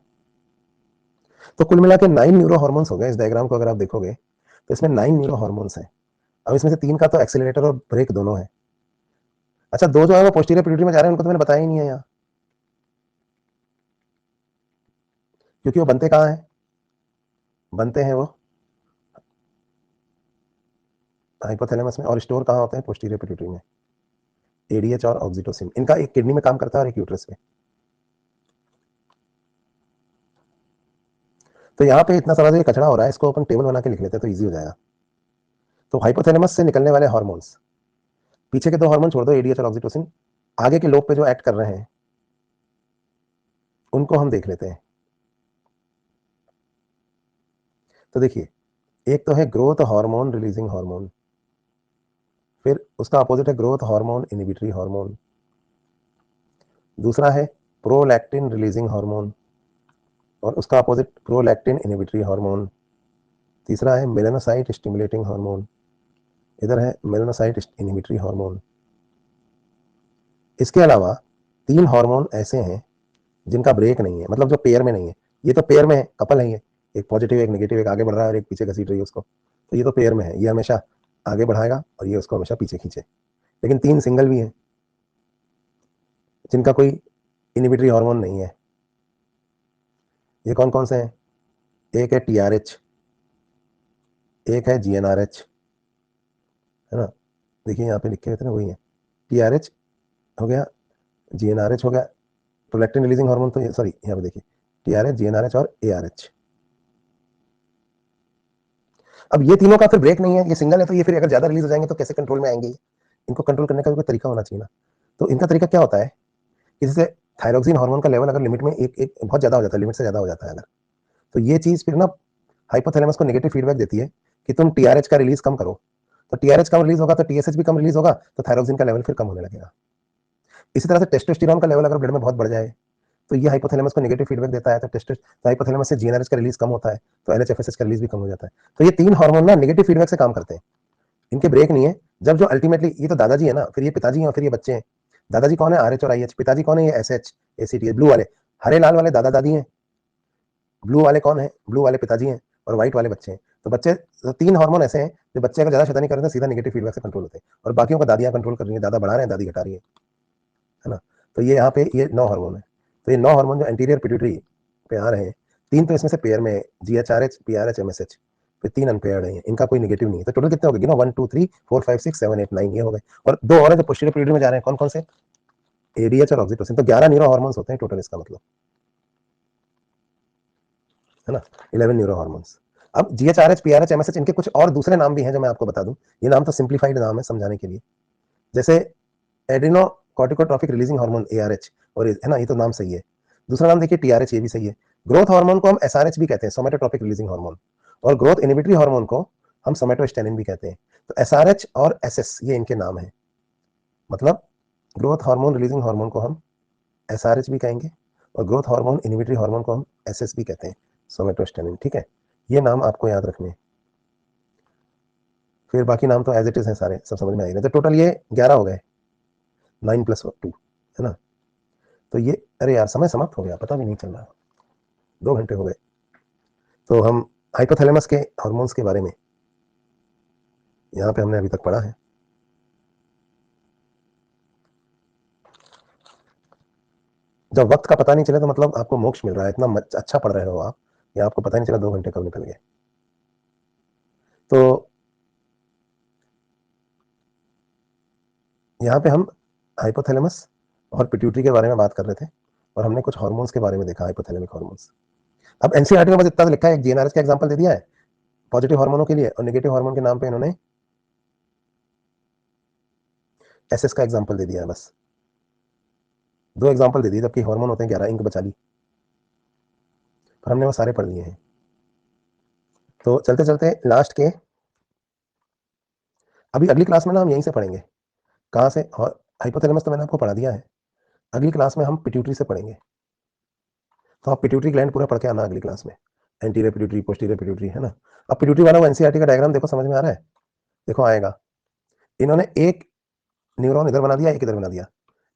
तो कुल मिला के 9 न्यूरो हार्मोन्स हो गए। इस डायग्राम को अगर आप देखोगे तो इसमें 9 न्यूरो हार्मोन्स हैं। अब इसमें से 3 का तो एक्सेलरेटर और ब्रेक दोनों है। अच्छा, दो जो है वो पोस्टीरियर पिट्यूटरी में जा रहे हैं, उनको तो मैंने बताया ही नहीं है यहाँ, क्योंकि वो बनते कहाँ हैं, बनते हैं वो हाइपोथैलेमस में, और स्टोर कहाँ होते हैं, पोस्टीरियर पिट्यूटरी में। एडीएच और ऑक्सीटोसिन, इनका एक किडनी में काम करता है और एक यूट्रस में। तो यहाँ पे इतना सारा जो कचरा हो रहा है, इसको अपन टेबल बना के लिख लेते हैं तो ईजी हो जाएगा। तो हाइपोथैलेमस से निकलने वाले हार्मोन्स, पीछे के दो हार्मोन छोड़ दो, एडीएच और ऑक्सीटोसिन, आगे के लोब पे जो एक्ट कर रहे हैं उनको हम देख लेते हैं। तो देखिए, एक तो है ग्रोथ हार्मोन रिलीजिंग हार्मोन, फिर उसका अपोजिट है ग्रोथ हार्मोन इनहिबिटरी हार्मोन, दूसरा है प्रोलैक्टिन रिलीजिंग हार्मोन और उसका अपोजिट प्रोलैक्टिन इनहिबिटरी हार्मोन, तीसरा है मेलानोसाइट स्टिमुलेटिंग हार्मोन, इधर है मेलानोसाइट इनहिबिटरी हार्मोन। इसके अलावा तीन हार्मोन ऐसे हैं जिनका ब्रेक नहीं है, मतलब जो पेयर में नहीं है। ये तो पेयर में है, कपल है ये, एक पॉजिटिव एक नेगेटिव, एक आगे बढ़ रहा है और एक पीछे घसीट रही है उसको, तो ये तो पेयर में है, ये हमेशा आगे बढ़ाएगा और ये उसको हमेशा पीछे खींचे। लेकिन तीन सिंगल भी हैं जिनका कोई इनहिबिटरी हार्मोन नहीं है। ये कौन कौन से हैं? एक है टीआरएच, एक है जीएनआरएच, है ना, देखिए यहाँ पे लिखे हुए थे ना, वही है। टीआरएच हो गया, जीएनआरएच हो गया, प्रोलैक्टिन रिलीजिंग हार्मोन, तो सॉरी यहाँ पे देखिए टीआरएच, जीएनआरएच और एआरएच। अब ये तीनों का फिर ब्रेक नहीं है, ये सिंगल है, तो ये फिर अगर ज्यादा रिलीज हो जाएंगे तो कैसे कंट्रोल में आएंगे? इनको कंट्रोल करने का भी कोई तरीका होना चाहिए ना। तो इनका तरीका क्या होता है कि जैसे थायरोक्सिन हार्मोन का लेवल अगर लिमिट में एक एक बहुत ज्यादा हो जाता है, लिमिट से ज्यादा हो जाता है अगर, तो ये चीज फिर ना हाइपोथैलेमस को नेगेटिव फीडबैक देती है कि तुम टीआरएच का रिलीज कम करो। तो टीआरएच कम रिलीज होगा तो टीएसएच भी कम रिलीज होगा, तो थायरोक्सिन का लेवल फिर कम होने लगेगा। इसी तरह से टेस्टोस्टेरोन का लेवल अगर ब्लड में बहुत बढ़ जाए तो ये हाइपोथैलेमस को नेगेटिव फीडबैक देता है, तो हाइपोथैलेमस से जीएनआरएच का रिलीज कम होता है, तो एलएचएफएसएच का रिलीज भी कम हो जाता है। तो ये तीन हार्मोन ना नेगेटिव फीडबैक से काम करते हैं, इनके ब्रेक नहीं है। जब जो अल्टीमेटली, ये तो दादाजी है ना, फिर ये पिताजी है और फिर ये बच्चे हैं। दादाजी कौन है? आरएच और आईएच। पिताजी कौन है? ये एसएच एसीटी, ब्लू वाले, हरे लाल वाले दादा दादी हैं, ब्लू वाले कौन है? ब्लू वाले पिताजी हैं और व्हाइट वाले बच्चे हैं। तो बच्चे, तो तीन हार्मोन ऐसे हैं जो बच्चे अगर ज्यादा शैतानी कर रहे हैं सीधा नेगेटिव फीडबैक से कंट्रोल होते हैं, और बाकियों को दादियां कंट्रोल कर रही है, दादा बढ़ा रहे हैं दादी घटा रही है ना। तो ये यहाँ पे ये 9 हार्मोन है। तो ये 9 हार्मोन जो एंटीरियर पिट्यूटरी पे आ रहे हैं, तीन तो इसमें से पेयर में, जीएचआरएच, पीआरएच, एमएसएच, फिर तीन अनपेयर्ड है, इनका कोई नेगेटिव नहीं है। तो टोटल कितने हो गए ना, 1 2 3 4 5 6 7 8 9 ये हो गए, और दो और है जो पोस्टीरियर पिट्यूटरी में जा रहे हैं, कौन कौन से? एडीएच और ऑक्सीटोसिन। तो 11 न्यूरो हार्मोन्स होते हैं टोटल, इसका मतलब है ना, 11 न्यूरो हार्मोन्स। अब जीएचआरएच, पीआरएच, एमएसएच, इनके कुछ और दूसरे नाम भी हैं जो मैं आपको बता दूं। ये नाम तो सिंप्लीफाइड नाम है समझाने के लिए, जैसे एड्रिनो कॉर्टिकोट्रॉपिक रिलीजिंग हार्मोन, एआरएच, और है ना, ये तो नाम सही है। दूसरा नाम देखिए टीआरएच, ये भी सही है। ग्रोथ हार्मोन को हम एसआरएच भी कहते हैं, सोमेटोट्रॉपिक रिलीजिंग हार्मोन, और ग्रोथ इनहिबिटरी हार्मोन को हम सोमेटोस्टेनिन भी कहते हैं। तो एसआरएच और एसएस ये इनके नाम है, मतलब ग्रोथ हार्मोन रिलीजिंग हार्मोन को हम एसआरएच भी कहेंगे और ग्रोथ हार्मोन इनहिबिटरी हार्मोन को हम एसएस भी कहते हैं, सोमेटोस्टेनिन। ठीक है, ये नाम आपको याद रखने हैं। फिर बाकी नाम तो एज इट इज है, सारे सब समझ में आएंगे। तो टोटल ये 11 हो गए, 9+2, है ना। तो ये, अरे यार समय समाप्त हो गया, पता भी नहीं चल रहा, 2 घंटे हो गए। तो हम हाइपोथैलेमस के हार्मोन्स के बारे में यहाँ पे हमने अभी तक पढ़ा है। जब वक्त का पता नहीं चले तो मतलब आपको मोक्ष मिल रहा है, इतना अच्छा पढ़ रहे हो आप, या आपको पता नहीं चला 2 घंटे कब निकल गए। तो यहाँ पे हम हाइपोथैलेमस और पिट्यूटरी के बारे में बात कर रहे थे, और हमने कुछ हार्मोन्स के बारे में देखा, हाइपोथैलेमिक हार्मोन्स। अब एनसीईआरटी में बस इतना लिखा है, एक जीएनआरएच का एग्जांपल दे दिया है पॉजिटिव हार्मोनों के लिए, और नेगेटिव हार्मोन के नाम पे इन्होंने एसएस का एग्जांपल दे दिया है, बस 2 एग्जांपल दे दिए, जबकि हार्मोन होते हैं 11, इंक बचा ली, पर हमने वो सारे पढ़ लिए हैं। तो चलते चलते लास्ट के, अभी अगली क्लास में ना हम यहीं से पढ़ेंगे, कहाँ से, और हाइपोथैलेमस तो मैंने आपको पढ़ा दिया है, अगली क्लास में हम पिट्यूटरी से पढ़ेंगे। तो आप पिट्यूटरी ग्लैंड पूरा पढ़ के आना अगली क्लास में, एंटीरियर पिट्यूटरी, पोस्टीरियर पिट्यूटरी, है ना। अब पिट्यूटरी वाला वो एनसीईआरटी का डायग्राम देखो, समझ में आ रहा है? देखो आएगा, इन्होंने एक न्यूरॉन इधर बना दिया, एक इधर बना दिया,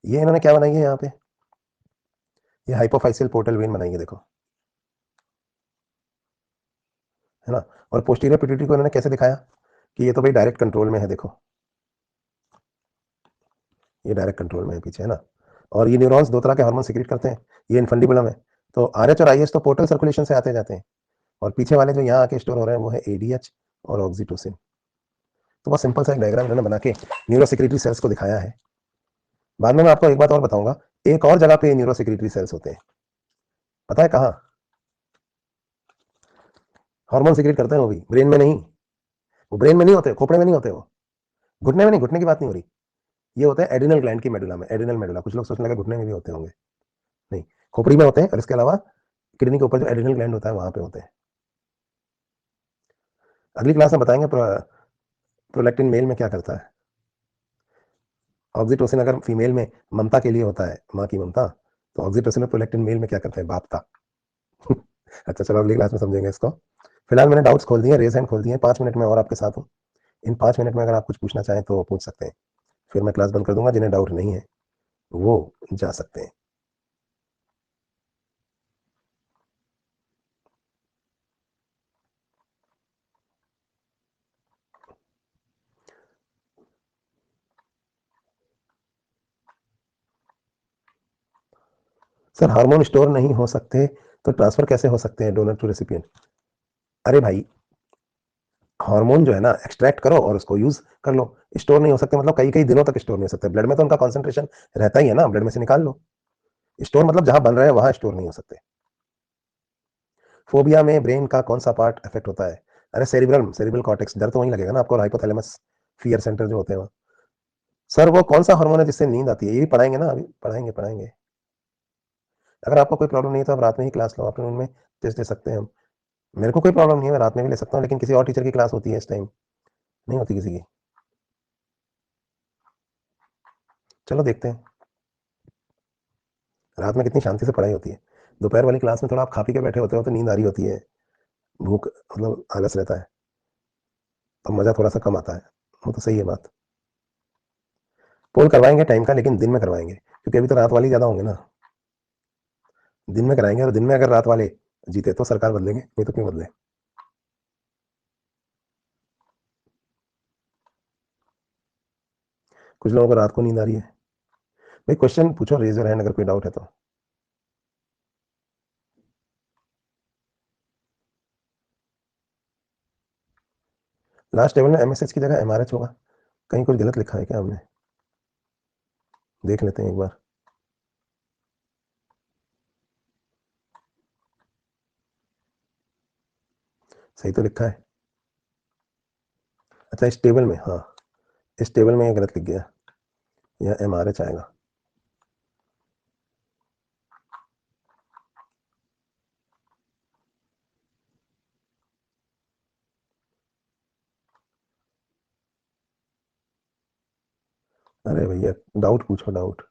ये इन्होंने क्या बनाई है यहाँ पे, ये हाइपोफाइसियल पोर्टल वेन बनाई है, देखो, है ना। और पोस्टीरियर पिट्यूटरी को इन्होंने कैसे दिखाया कि ये तो भाई डायरेक्ट कंट्रोल में है, देखो, ये डायरेक्ट कंट्रोल में है पीछे, है ना। और ये न्यूरॉन्स दो तरह के हार्मोन सिक्रेट करते हैं, ये इनफंडिबुलम है। तो आरएच और आईएच तो पोर्टल सर्कुलेशन से आते जाते हैं, और पीछे वाले जो यहाँ आके स्टोर हो रहे हैं वो है एडीएच और ऑक्सीटोसिन। तो बहुत सिंपल सा एक डायग्राम मैंने बना के न्यूरो सिक्रेटरी सेल्स को दिखाया है। बाद में मैं आपको एक बात और बताऊंगा, एक और जगह पे न्यूरो सिक्रेटरी सेल्स होते हैं, पता है कहाँ? हार्मोन सिक्रेट करते हैं वो भी, ब्रेन में नहीं। वो ब्रेन में नहीं होते, खोपड़े में नहीं होते, वो घुटने में नहीं, घुटने की बात नहीं हो रही। ये होता है एडिनल ग्लैंड की मेडुला में, एडिनल मेडुला। कुछ लोग सोचने लगे घुटने में भी होते होंगे, नहीं, खोपड़ी में होते हैं, और इसके अलावा किडनी के ऊपर जो एडिनल ग्लैंड होता है वहां पे होते हैं। अगली क्लास में बताएंगे प्रोलैक्टिन मेल में क्या करता है। ऑक्सीटोसिन अगर फीमेल में ममता के लिए होता है, माँ की ममता, तो ऑक्सीटोसिन और प्रोलैक्टिन मेल में क्या करता है, बाप का। अच्छा चलो अगली क्लास में समझेंगे इसको। फिलहाल मैंने डाउट्स खोल दिए, रेज हैंड खोल दिए, 5 मिनट में और आपके साथ हूँ। इन 5 मिनट में अगर आप कुछ पूछना चाहें तो पूछ सकते हैं, फिर मैं क्लास बंद कर दूंगा। जिन्हें डाउट नहीं है वो जा सकते हैं। सर हार्मोन स्टोर नहीं हो सकते तो ट्रांसफर कैसे हो सकते हैं डोनर टू रेसिपिएंट? अरे भाई, हार्मोन जो है ना एक्सट्रैक्ट करो और उसको यूज कर लो। स्टोर नहीं हो सकते मतलब कई कई दिनों तक स्टोर नहीं हो सकते, ब्लड में तो उनका कॉन्सेंट्रेशन रहता ही है ना, ब्लड में से निकाल लो। स्टोर मतलब जहां बन रहे हैं वहां स्टोर नहीं हो सकते। फोबिया में ब्रेन का कौन सा पार्ट इफेक्ट होता है? अरे सेरिब्रल, सेरिब्रल कॉर्टेक्स, डर तो वहीं लगेगा ना आपको, हाइपोथैलेमस, फियर सेंटर जो होते हैं वहाँ। सर वो कौन सा हार्मोन है जिससे नींद आती है, ये भी पढ़ाएंगे ना, अभी पढ़ाएंगे पढ़ाएंगे। अगर आपको कोई प्रॉब्लम नहीं है तो आप रात में ही क्लास लो, आफ्टरनून में टेस्ट दे सकते हैं हम। मेरे को कोई प्रॉब्लम नहीं है, मैं रात में भी ले सकता हूँ, लेकिन किसी और टीचर की क्लास होती है इस टाइम, नहीं होती किसी की। चलो देखते हैं रात में कितनी शांति से पढ़ाई होती है। दोपहर वाली क्लास में थोड़ा आप खा पी के बैठे होते हो तो नींद आ रही होती है, भूख मतलब आलस रहता है, तो मज़ा थोड़ा सा कम आता है। वो तो सही है बात। पोल करवाएंगे टाइम का, लेकिन दिन में करवाएंगे, क्योंकि अभी तो रात वाले ज़्यादा होंगे ना। दिन में कराएंगे, और दिन में अगर रात वाले जीते तो सरकार बदलेंगे, नहीं तो क्यों बदले। कुछ लोगों को रात को नींद आ रही है। भाई क्वेश्चन पूछो, रेज योर हैंड अगर कोई डाउट है तो। लास्ट टेबल में एमएसएच की जगह एमआरएच होगा, कहीं कुछ गलत लिखा है क्या हमने? देख लेते हैं एक बार। सही तो लिखा है। अच्छा इस टेबल में, हाँ इस टेबल में ये गलत लिख गया, यह एमआरएच आएगा। अरे भैया डाउट पूछो, डाउट।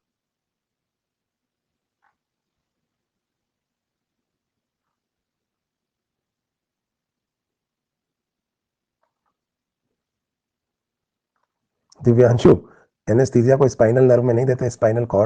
दिव्यांशु, एनेस्थीसिया को स्पाइनल नर्व में नहीं देते, स्पाइनल कॉर्ड